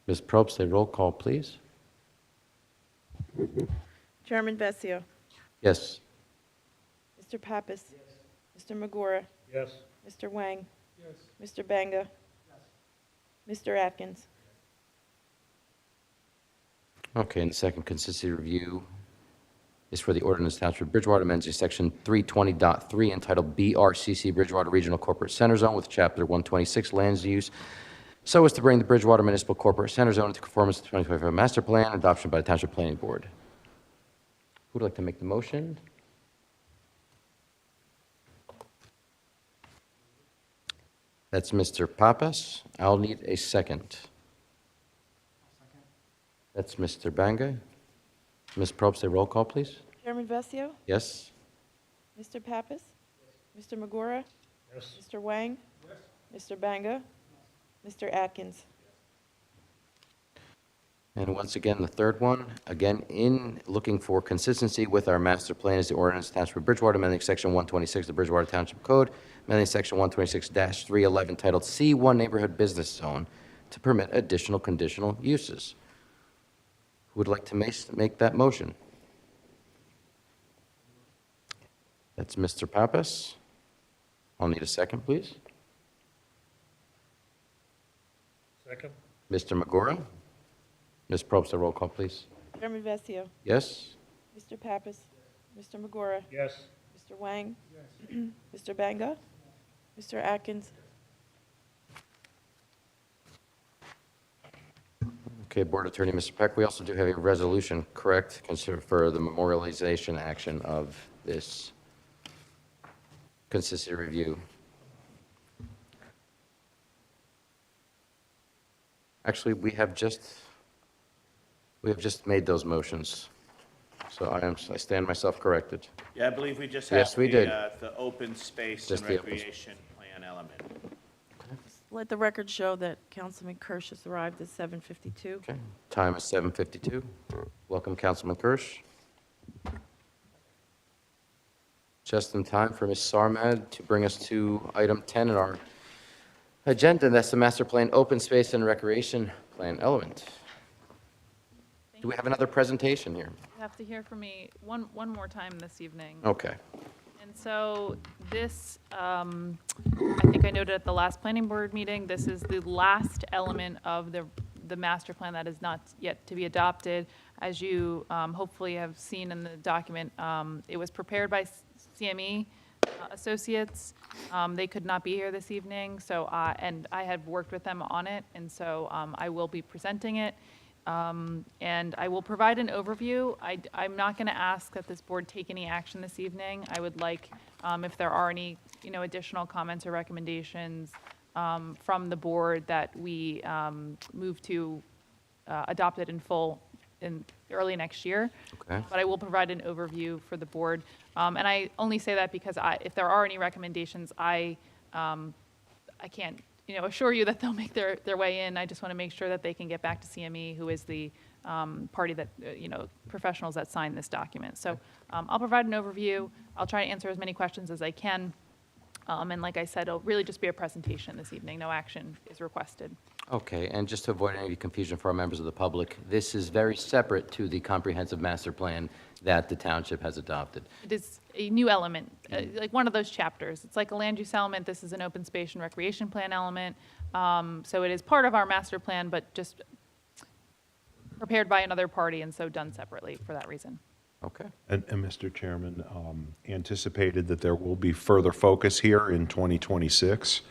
Ms. Probst, a roll call, please. Chairman Bessia. Yes. Mr. Pappas. Mr. Magora. Yes. Mr. Wang. Mr. Banga. Mr. Atkins. Okay, and the second consistency review is for the ordinance Township of Bridgewater, amending Section 320.3 entitled BRCC Bridgewater Regional Corporate Center Zone with Chapter 126 Lands Use, so as to bring the Bridgewater Municipal Corporate Center Zone into conformance with the 2025 Master Plan, adoption by the Township Planning Board. Who would like to make the motion? That's Mr. Pappas. I'll need a second. That's Mr. Banga. Ms. Probst, a roll call, please. Chairman Bessia. Yes? Mr. Pappas. Mr. Magora. Yes. Mr. Wang. Mr. Banga. Mr. Atkins. And once again, the third one, again, in looking for consistency with our master plan is the ordinance Township of Bridgewater, amending Section 126 of the Bridgewater Township Code, amending Section 126-311 titled C1 Neighborhood Business Zone to permit additional conditional uses. Who would like to make that motion? That's Mr. Pappas. I'll need a second, please. Second? Mr. Magora. Ms. Probst, a roll call, please. Chairman Bessia. Yes? Mr. Pappas. Mr. Magora. Yes. Mr. Wang. Mr. Banga. Mr. Atkins. Okay, Board Attorney, Mr. Peck, we also do have a resolution, correct, consider for the memorialization action of this consistency review. Actually, we have just made those motions, so I stand myself corrected. Yeah, I believe we just Yes, have we did. The open space Just and the open recreation plan element. Let the record show that Councilman Kirsch has arrived at 7:52. Okay, time is 7:52. Welcome, Councilman Kirsch. Just in time for Ms. Sarmad to bring us to item 10 in our agenda, and that's the master plan open space and recreation plan element. Do we have another presentation here? You have to hear from me one more time this evening. Okay. And so this, I think I noted at the last planning board meeting, this is the last element of the master plan that is not yet to be adopted. As you hopefully have seen in the document, it was prepared by CME Associates. They could not be here this evening, so, and I had worked with them on it, and so I will be presenting it. And I will provide an overview. I'm not going to ask that this board take any action this evening. I would like, if there are any, additional comments or recommendations from the board, that we move to adopt it in full in early next year. Okay. But I will provide an overview for the board. And I only say that because if there are any recommendations, I can't assure you that they'll make their way in. I just want to make sure that they can get back to CME, who is the party that, professionals that sign this document. So I'll provide an overview. I'll try to answer as many questions as I can. And like I said, it'll really just be a presentation this evening. No action is requested. Okay, and just to avoid any confusion for our members of the public, this is very separate to the comprehensive master plan that the township has adopted. It is a new element, like one of those chapters. It's like a land use element. This is an open space and recreation plan element. So it is part of our master plan, but just prepared by another party and so done separately for that reason. Okay. And Mr. Chairman, anticipated that there will be further focus here in 2026,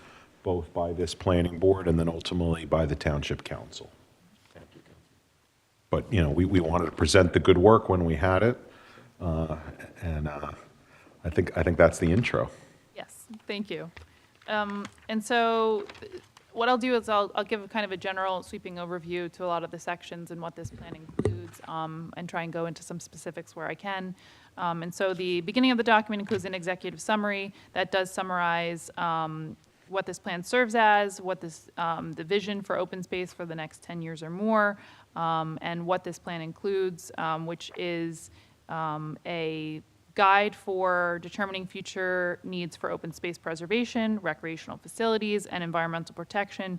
both by this planning board and then ultimately by the township council. But, we wanted to present the good work when we had it, and I think that's the intro. Yes, thank you. And so what I'll do is I'll give kind of a general sweeping overview to a lot of the sections and what this plan includes, and try and go into some specifics where I can. And so the beginning of the document includes an executive summary that does summarize what this plan serves as, what this, the vision for open space for the next 10 years or more, and what this plan includes, which is a guide for determining future needs for open space preservation, recreational facilities, and environmental protection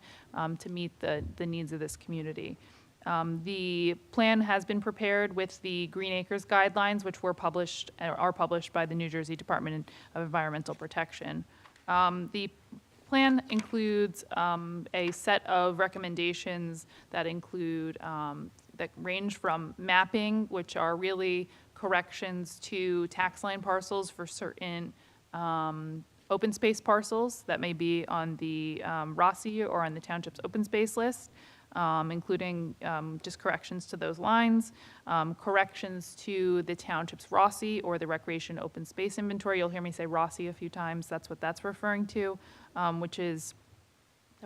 to meet the needs of this community. The plan has been prepared with the Green Acres guidelines, which are published by the New Jersey Department of Environmental Protection. The plan includes a set of recommendations that include, that range from mapping, which are really corrections to tax line parcels for certain open space parcels that may be on the Rossi or on the township's open space list, including just corrections to those lines, corrections to the township's Rossi or the recreation open space inventory. You'll hear me say Rossi a few times. That's what that's referring to, which is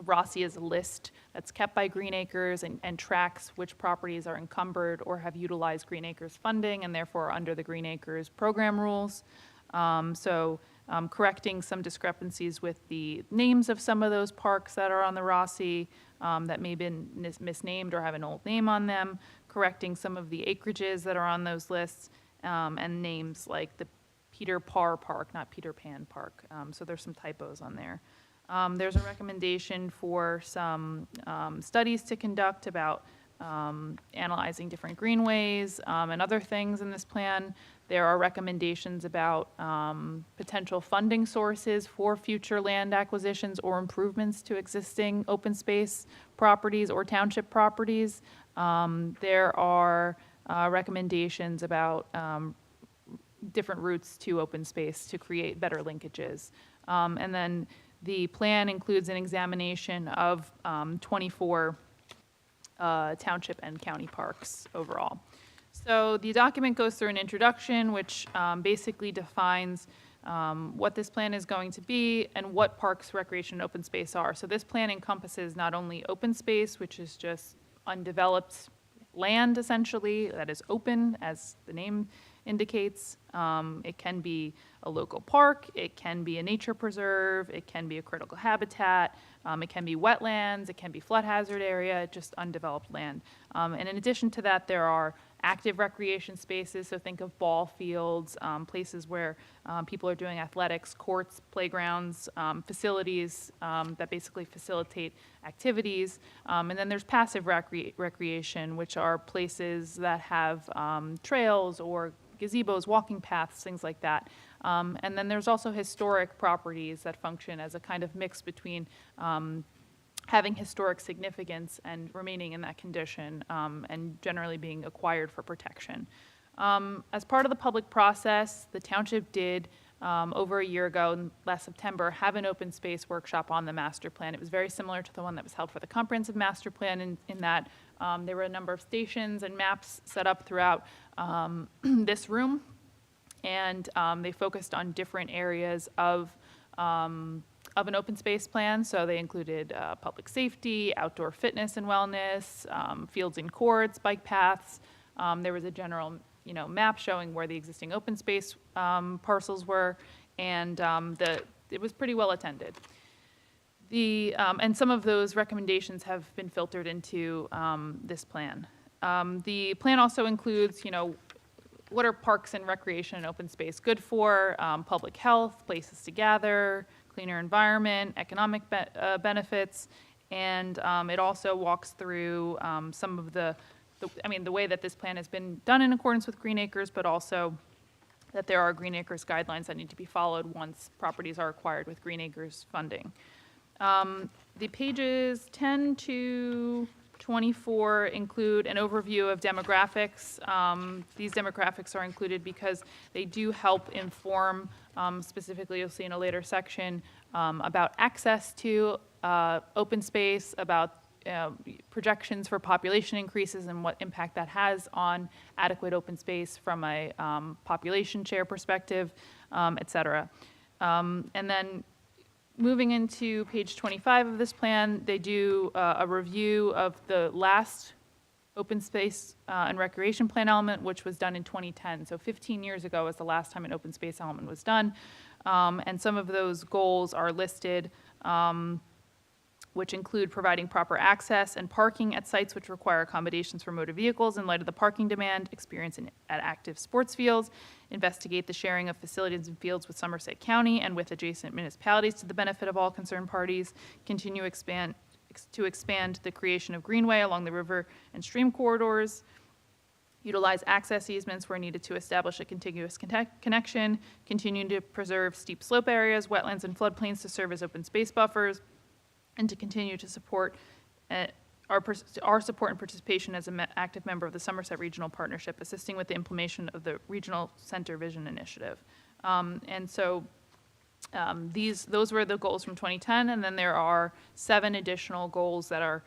Rossi is a list that's kept by Green Acres and tracks which properties are encumbered or have utilized Green Acres funding and therefore are under the Green Acres program rules. Correcting some discrepancies with the names of some of those parks that are on the Rossi that may have been misnamed or have an old name on them, correcting some of the acreages that are on those lists, and names like the Peter Parr Park, not Peter Pan Park. So there's some typos on there. There's a recommendation for some studies to conduct about analyzing different greenways and other things in this plan. There are recommendations about potential funding sources for future land acquisitions or improvements to existing open space properties or township properties. There are recommendations about different routes to open space to create better linkages. And then the plan includes an examination of 24 township and county parks overall. So the document goes through an introduction, which basically defines what this plan is going to be and what parks, recreation, and open space are. So this plan encompasses not only open space, which is just undeveloped land, essentially, that is open, as the name indicates. It can be a local park, it can be a nature preserve, it can be a critical habitat, it can be wetlands, it can be flood hazard area, just undeveloped land. And in addition to that, there are active recreation spaces, so think of ball fields, places where people are doing athletics, courts, playgrounds, facilities that basically facilitate activities. And then there's passive recreation, which are places that have trails or gazebos, walking paths, things like that. And then there's also historic properties that function as a kind of mix between having historic significance and remaining in that condition, and generally being acquired for protection. As part of the public process, the township did, over a year ago, last September, have an open space workshop on the master plan. It was very similar to the one that was held for the comprehensive master plan in that there were a number of stations and maps set up throughout this room, and they focused on different areas of an open space plan. So they included public safety, outdoor fitness and wellness, fields and courts, bike paths. There was a general, map showing where the existing open space parcels were, and it was pretty well attended. And some of those recommendations have been filtered into this plan. The plan also includes, what are parks and recreation and open space good for, public health, places to gather, cleaner environment, economic benefits, and it also walks through some of the way that this plan has been done in accordance with Green Acres, but also that there are Green Acres guidelines that need to be followed once properties are acquired with Green Acres funding. The pages 10 to 24 include an overview of demographics. These demographics are included because they do help inform, specifically you'll see in a later section, about access to open space, about projections for population increases and what impact that has on adequate open space from a population share perspective, et cetera. And then moving into page 25 of this plan, they do a review of the last open space and recreation plan element, which was done in 2010. So 15 years ago was the last time an open space element was done. And some of those goals are listed, which include providing proper access and parking at sites which require accommodations for motor vehicles in light of the parking demand, experience at active sports fields, investigate the sharing of facilities and fields with Somerset County and with adjacent municipalities to the benefit of all concerned parties, continue to expand the creation of greenway along the river and stream corridors, utilize access easements where needed to establish a contiguous connection, continue to preserve steep slope areas, wetlands, and floodplains to serve as open space buffers, and to continue to support our support and participation as an active member of the Somerset Regional Partnership, assisting with the implementation of the Regional Center Vision Initiative. And so those were the goals from 2010, and then there are 7 additional goals that are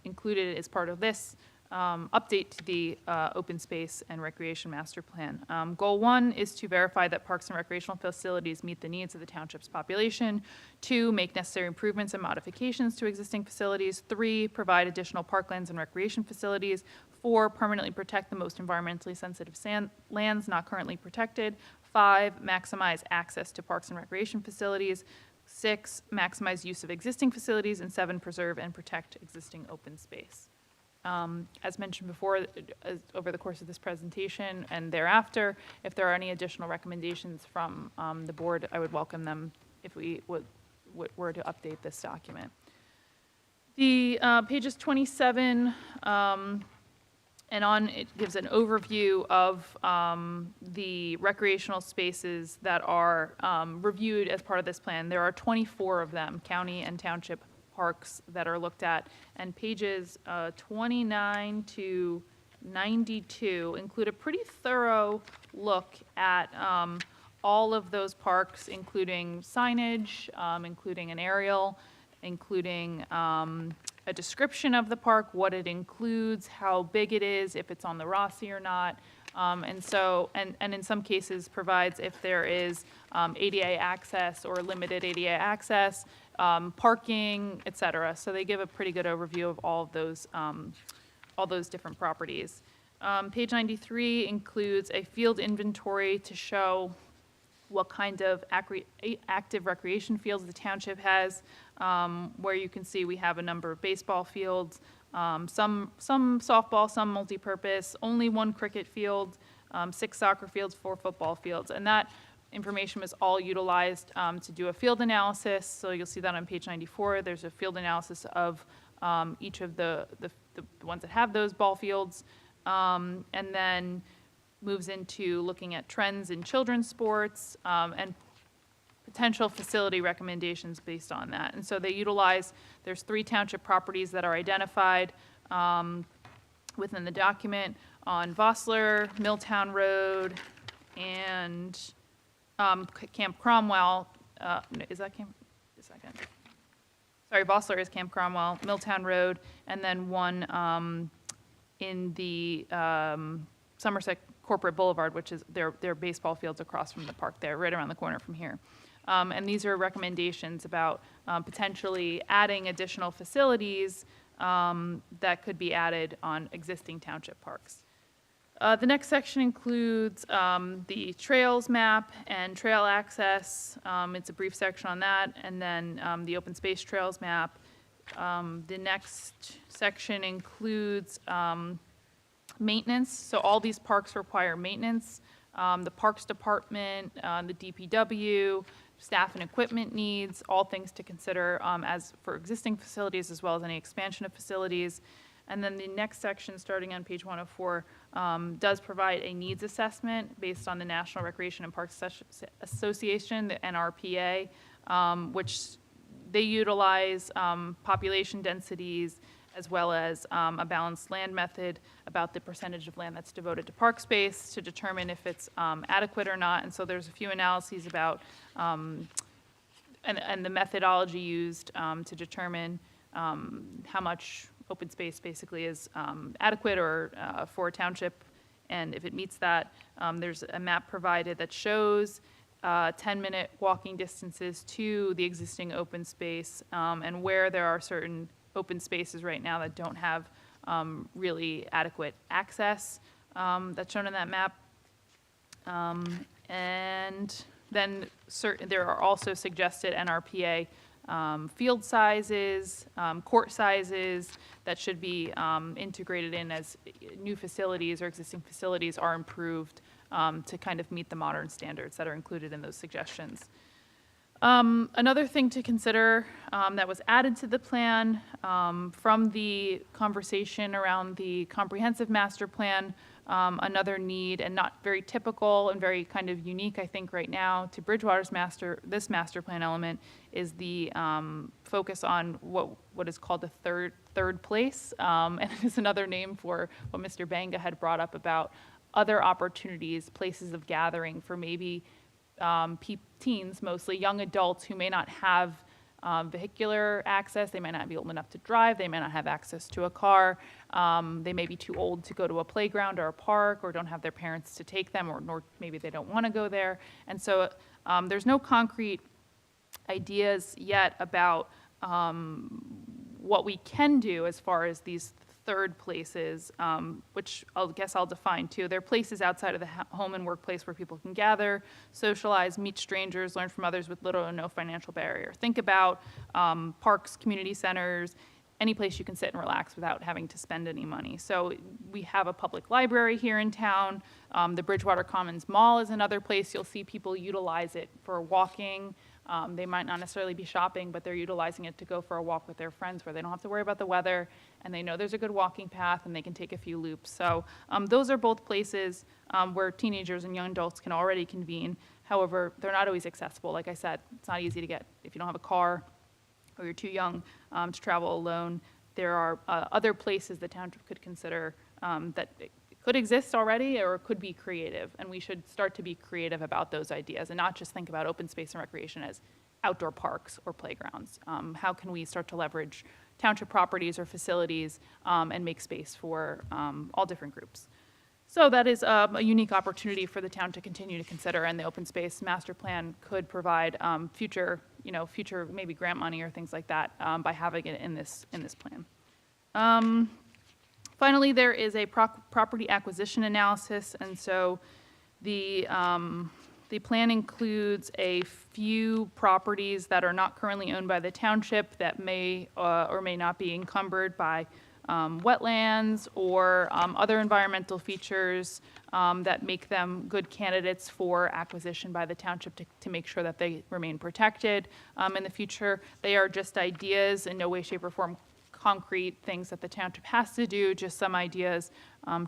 included as part of this update to the open space and recreation master plan. Goal 1 is to verify that parks and recreational facilities meet the needs of the township's population. 2, make necessary improvements and modifications to existing facilities. 3, provide additional parklands and recreation facilities. 4, permanently protect the most environmentally sensitive lands not currently protected. 5, maximize access to parks and recreation facilities. 6, maximize use of existing facilities. And 7, preserve and protect existing open space. As mentioned before, over the course of this presentation and thereafter, if there are any additional recommendations from the board, I would welcome them if we were to update this document. The pages 27 and on, it gives an overview of the recreational spaces that are reviewed as part of this plan. There are 24 of them, county and township parks, that are looked at, and pages 29 to 92 include a pretty thorough look at all of those parks, including signage, including an aerial, including a description of the park, what it includes, how big it is, if it's on the Rossi or not, and in some cases provides if there is ADA access or limited ADA access, parking, et cetera. So they give a pretty good overview of all those different properties. Page 93 includes a field inventory to show what kind of active recreation fields the township has, where you can see we have a number of baseball fields, some softball, some multipurpose, only 1 cricket field, 6 soccer fields, 4 football fields. And that information was all utilized to do a field analysis. So you'll see that on page 94. There's a field analysis of each of the ones that have those ball fields, and then moves into looking at trends in children's sports and potential facility recommendations based on that. And so they utilize, there's 3 township properties that are identified within the document on Vossler, Milltown Road, and Camp Cromwell. Is that Camp? A second. Sorry, Vossler is Camp Cromwell, Milltown Road, and then one in the Somerset Corporate Boulevard, which is their baseball fields across from the park there, right around the corner from here. And these are recommendations about potentially adding additional facilities that could be added on existing township parks. The next section includes the trails map and trail access. It's a brief section on that, and then the open space trails map. The next section includes maintenance. So all these parks require maintenance. The Parks Department, the DPW, staff and equipment needs, all things to consider as for existing facilities as well as any expansion of facilities. And then the next section, starting on page 104, does provide a needs assessment based on the National Recreation and Parks Association, the NRPA, which they utilize population densities as well as a balanced land method about the percentage of land that's devoted to park space to determine if it's adequate or not. And so there's a few analyses about and the methodology used to determine how much open space basically is adequate or for a township, and if it meets that. There's a map provided that shows 10-minute walking distances to the existing open space and where there are certain open spaces right now that don't have really adequate access. That's shown in that map. And then there are also suggested NRPA field sizes, court sizes that should be integrated in as new facilities or existing facilities are improved to kind of meet the modern standards that are included in those suggestions. Another thing to consider that was added to the plan from the conversation around the comprehensive master plan, another need, and not very typical and very kind of unique, I think, right now to Bridgewater's this master plan element is the focus on what is called the third place, and it is another name for what Mr. Banga had brought up about other opportunities, places of gathering for maybe teens, mostly young adults who may not have vehicular access. They might not be old enough to drive. They may not have access to a car. They may be too old to go to a playground or a park, or don't have their parents to take them, or nor maybe they don't want to go there. And so there's no concrete ideas yet about what we can do as far as these third places, which I'll define too. They're places outside of the home and workplace where people can gather, socialize, meet strangers, learn from others with little or no financial barrier. Think about parks, community centers, any place you can sit and relax without having to spend any money. So we have a public library here in town. The Bridgewater Commons Mall is another place you'll see people utilize it for walking. They might not necessarily be shopping, but they're utilizing it to go for a walk with their friends where they don't have to worry about the weather, and they know there's a good walking path, and they can take a few loops. So those are both places where teenagers and young adults can already convene. However, they're not always accessible. Like I said, it's not easy to get if you don't have a car or you're too young to travel alone. There are other places the township could consider that could exist already or could be creative, and we should start to be creative about those ideas and not just think about open space and recreation as outdoor parks or playgrounds. How can we start to leverage township properties or facilities and make space for all different groups? So that is a unique opportunity for the town to continue to consider, and the open space master plan could provide future maybe grant money or things like that by having it in this plan. Finally, there is a property acquisition analysis, and so the plan includes a few properties that are not currently owned by the township that may or may not be encumbered by wetlands or other environmental features that make them good candidates for acquisition by the township to make sure that they remain protected in the future. They are just ideas, in no way, shape, or form concrete things that the township has to do, just some ideas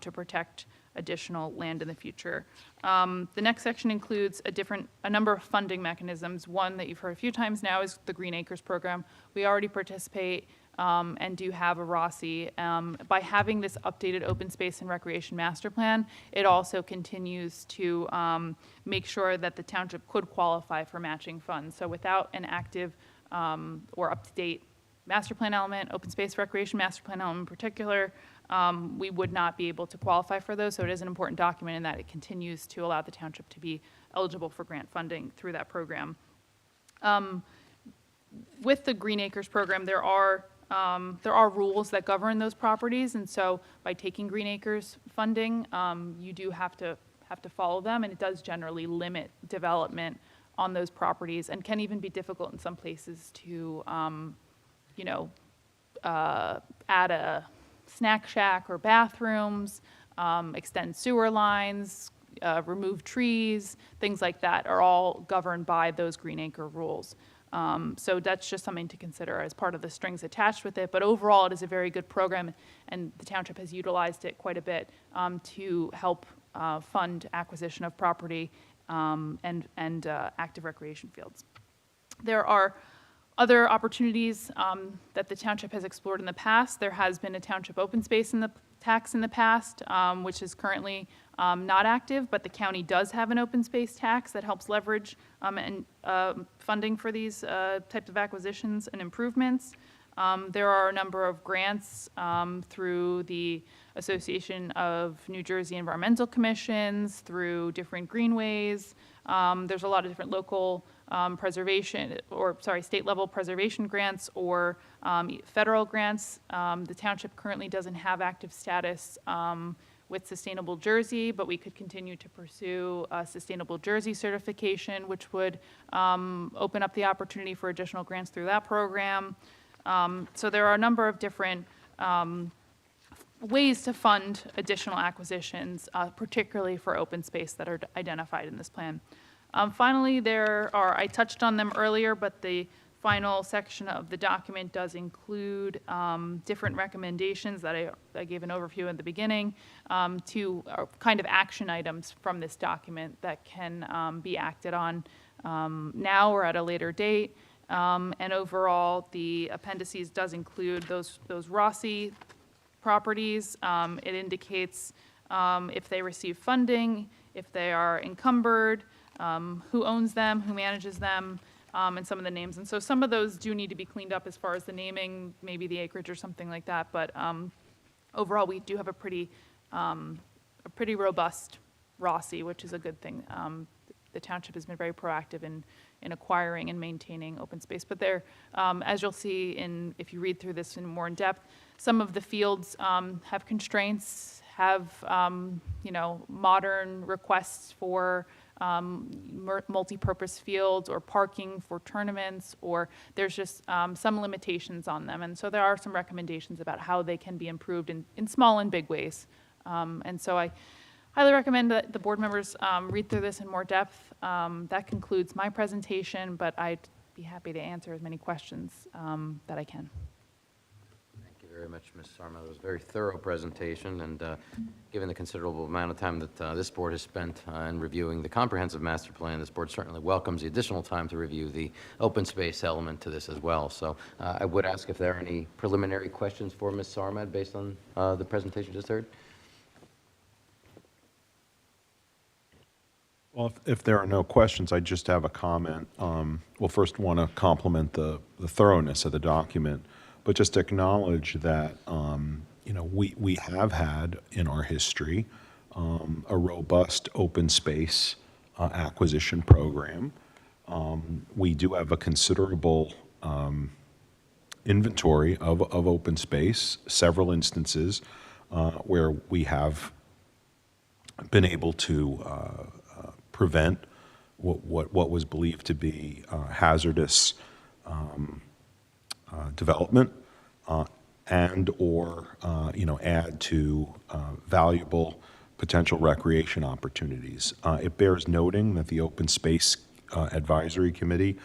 to protect additional land in the future. The next section includes a number of funding mechanisms. One that you've heard a few times now is the Green Acres program. We already participate and do have a ROSI. By having this updated open space and recreation master plan, it also continues to make sure that the township could qualify for matching funds. So without an active or up-to-date master plan element, open space recreation master plan element in particular, we would not be able to qualify for those. So it is an important document in that it continues to allow the township to be eligible for grant funding through that program. With the Green Acres program, there are rules that govern those properties, and so by taking Green Acres funding, you do have to follow them, and it does generally limit development on those properties, and can even be difficult in some places to add a snack shack or bathrooms, extend sewer lines, remove trees, things like that are all governed by those Green Acre rules. So that's just something to consider as part of the strings attached with it. But overall, it is a very good program, and the township has utilized it quite a bit to help fund acquisition of property and active recreation fields. There are other opportunities that the township has explored in the past. There has been a township open space tax in the past, which is currently not active, but the county does have an open space tax that helps leverage and funding for these types of acquisitions and improvements. There are a number of grants through the Association of New Jersey Environmental Commissions, through different greenways. There's a lot of different local state level preservation grants or federal grants. The township currently doesn't have active status with Sustainable Jersey, but we could continue to pursue a Sustainable Jersey certification, which would open up the opportunity for additional grants through that program. So there are a number of different ways to fund additional acquisitions, particularly for open space, that are identified in this plan. Finally, I touched on them earlier, but the final section of the document does include different recommendations that I gave an overview at the beginning to kind of action items from this document that can be acted on now or at a later date. And overall, the appendices does include those ROSI properties. It indicates if they receive funding, if they are encumbered, who owns them, who manages them, and some of the names. And so some of those do need to be cleaned up as far as the naming, maybe the acreage or something like that. But overall, we do have a pretty robust ROSI, which is a good thing. The township has been very proactive in acquiring and maintaining open space. But there, as you'll see if you read through this more in depth, some of the fields have constraints, have modern requests for multi-purpose fields or parking for tournaments, or there's just some limitations on them. And so there are some recommendations about how they can be improved in small and big ways. And so I highly recommend that the board members read through this in more depth. That concludes my presentation, but I'd be happy to answer as many questions that I can. Thank you very much, Ms. Sarma. It was a very thorough presentation, and given the considerable amount of time that this board has spent in reviewing the comprehensive master plan, this board certainly welcomes the additional time to review the open space element to this as well. So I would ask if there are any preliminary questions for Ms. Sarma based on the presentation just heard. Well, if there are no questions, I just have a comment. Well, first want to compliment the thoroughness of the document, but just acknowledge that we have had in our history a robust open space acquisition program. We do have a considerable inventory of open space, several instances where we have been able to prevent what was believed to be hazardous development. and/or, add to valuable potential recreation opportunities. It bears noting that the Open Space Advisory Committee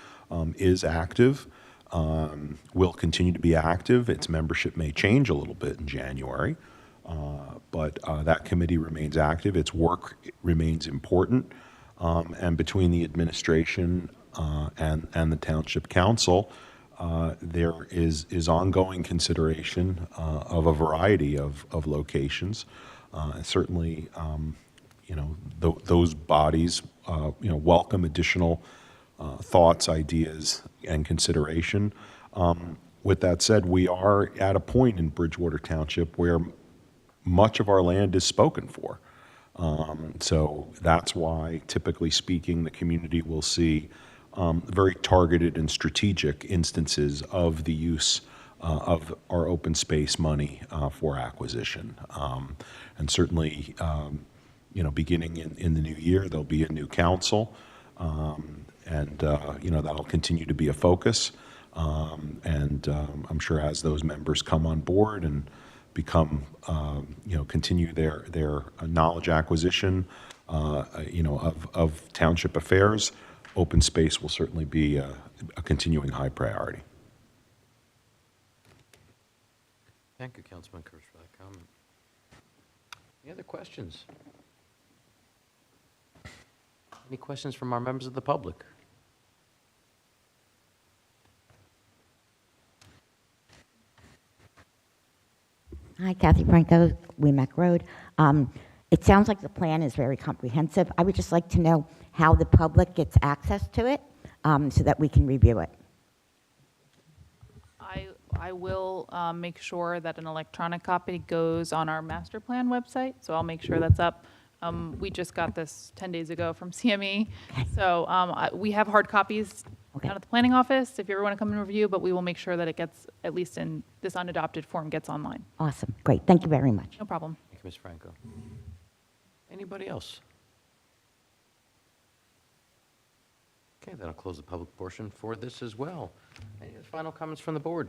is active, will continue to be active. Its membership may change a little bit in January, but that committee remains active. Its work remains important. And between the administration and the Township Council, there is ongoing consideration of a variety of locations. Certainly, those bodies, welcome additional thoughts, ideas, and consideration. With that said, we are at a point in Bridgewater Township where much of our land is spoken for. So that's why, typically speaking, the community will see very targeted and strategic instances of the use of our open space money for acquisition. And certainly, beginning in the new year, there'll be a new council, and that'll continue to be a focus. And I'm sure as those members come on board and become, continue their knowledge acquisition, of township affairs, open space will certainly be a continuing high priority. Thank you, Councilman Kirsch, for that comment. Any other questions? Any questions from our members of the public? Hi, Kathy Franco, Weemac Road. It sounds like the plan is very comprehensive. I would just like to know how the public gets access to it so that we can review it. I will make sure that an electronic copy goes on our master plan website, so I'll make sure that's up. We just got this 10 days ago from CME, so we have hard copies down at the planning office if you ever want to come and review, but we will make sure that it gets, at least in this unadopted form, gets online. Awesome, great, thank you very much. No problem. Thank you, Ms. Franco. Anybody else? Okay, then I'll close the public portion for this as well. Any final comments from the board?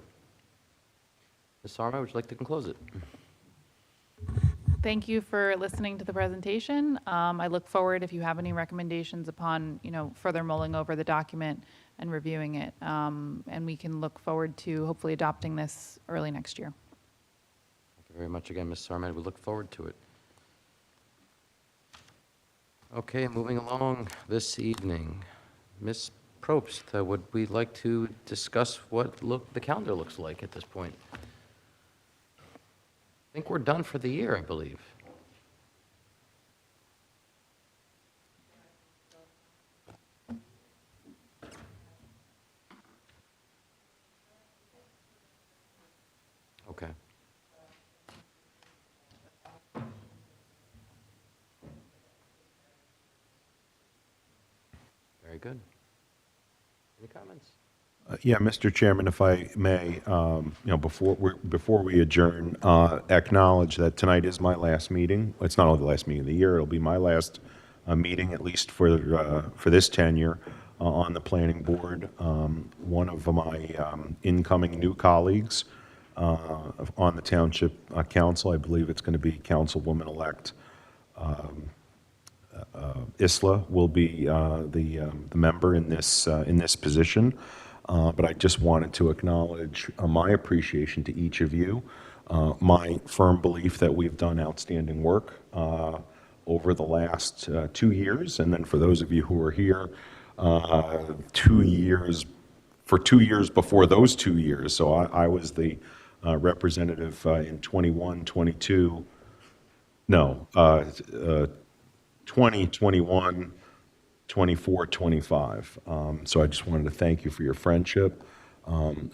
Ms. Sarma, would you like to close it? Thank you for listening to the presentation. I look forward, if you have any recommendations upon, further mulling over the document and reviewing it. And we can look forward to hopefully adopting this early next year. Thank you very much again, Ms. Sarma. We look forward to it. Okay, moving along this evening. Ms. Probst, would we like to discuss what the calendar looks like at this point? I think we're done for the year, I believe. Okay. Very good. Any comments? Yeah, Mr. Chairman, if I may, before we adjourn, acknowledge that tonight is my last meeting. It's not only the last meeting of the year; it'll be my last meeting, at least for this tenure, on the planning board. One of my incoming new colleagues on the township council, I believe it's going to be Councilwoman-elect Isla, will be the member in this position. But I just wanted to acknowledge my appreciation to each of you, my firm belief that we've done outstanding work over the last 2 years, and then for those of you who are here, 2 years, for 2 years before those 2 years. So I was the representative in 21, 22, no, 20, 21, 24, 25. So I just wanted to thank you for your friendship,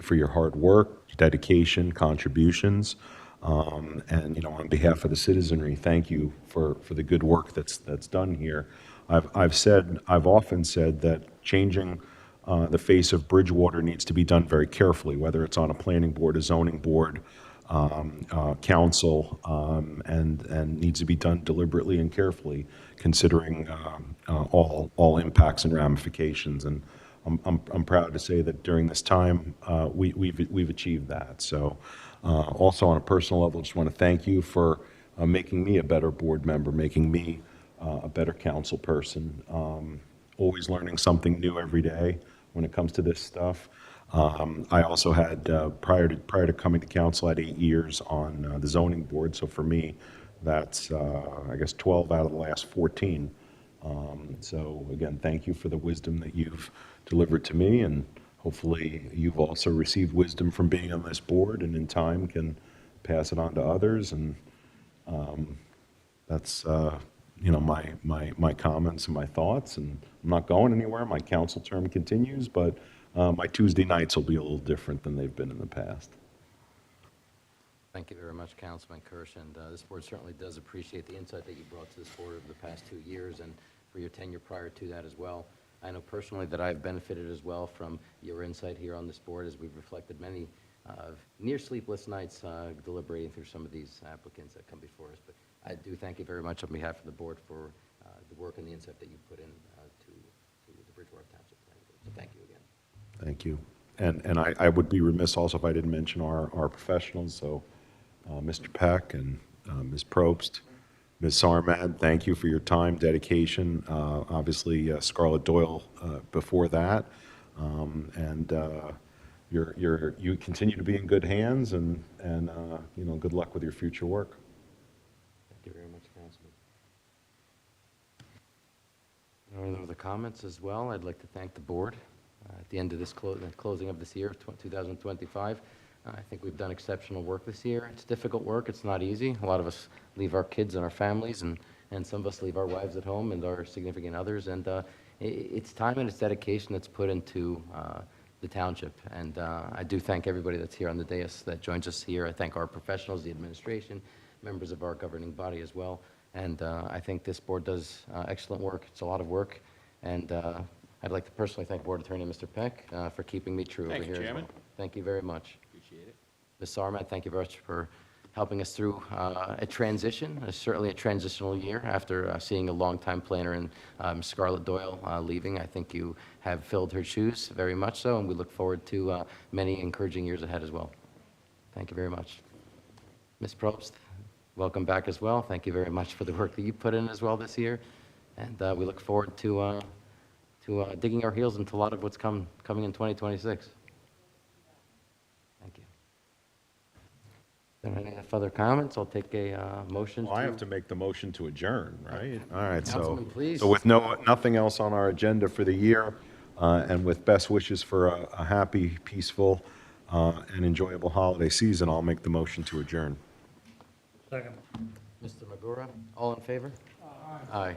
for your hard work, dedication, contributions, and on behalf of the citizenry, thank you for the good work that's done here. I've often said that changing the face of Bridgewater needs to be done very carefully, whether it's on a planning board, a zoning board, council, and needs to be done deliberately and carefully, considering all impacts and ramifications. And I'm proud to say that during this time, we've achieved that. So also on a personal level, just want to thank you for making me a better board member, making me a better council person. Always learning something new every day when it comes to this stuff. I also had, prior to coming to council, I had 8 years on the zoning board. So for me, that's, I guess, 12 out of the last 14. So again, thank you for the wisdom that you've delivered to me, and hopefully you've also received wisdom from being on this board and in time can pass it on to others. And that's, my comments and my thoughts, and I'm not going anywhere. My council term continues, but my Tuesday nights will be a little different than they've been in the past. Thank you very much, Councilman Kirsch, and this board certainly does appreciate the insight that you brought to this board over the past 2 years and for your tenure prior to that as well. I know personally that I've benefited as well from your insight here on this board as we've reflected many near sleepless nights deliberating through some of these applicants that come before us. But I do thank you very much on behalf of the board for the work and the insight that you put in to the Bridgewater Township Planning Board. So thank you again. Thank you. And I would be remiss also if I didn't mention our professionals. So Mr. Peck and Ms. Probst, Ms. Sarmad, thank you for your time, dedication. Obviously, Scarlett Doyle before that. You continue to be in good hands, and good luck with your future work. Thank you very much, Councilman. Any other comments as well? I'd like to thank the board at the end of this closing of this year, 2025. I think we've done exceptional work this year. It's difficult work. It's not easy. A lot of us leave our kids and our families, and some of us leave our wives at home and our significant others. And it's time and it's dedication that's put into the township. And I do thank everybody that's here on the dais that joins us here. I thank our professionals, the administration, members of our governing body as well. And I think this board does excellent work. It's a lot of work. And I'd like to personally thank Board Attorney Mr. Peck for keeping me true over here as well. Thank you very much. Appreciate it. Ms. Sarmat, thank you very much for helping us through a transition, certainly a transitional year after seeing a longtime planner in Scarlett Doyle leaving. I think you have filled her shoes very much so, and we look forward to many encouraging years ahead as well. Thank you very much. Ms. Probst, welcome back as well. Thank you very much for the work that you put in as well this year, and we look forward to digging our heels into a lot of what's coming in 2026. Thank you. Are there any further comments? I'll take a motion. Well, I have to make the motion to adjourn, right? All right, Councilman, please. so with nothing else on our agenda for the year, and with best wishes for a happy, peaceful, and enjoyable holiday season, I'll make the motion to adjourn. Second. Mr. Magura, all in favor? Aye.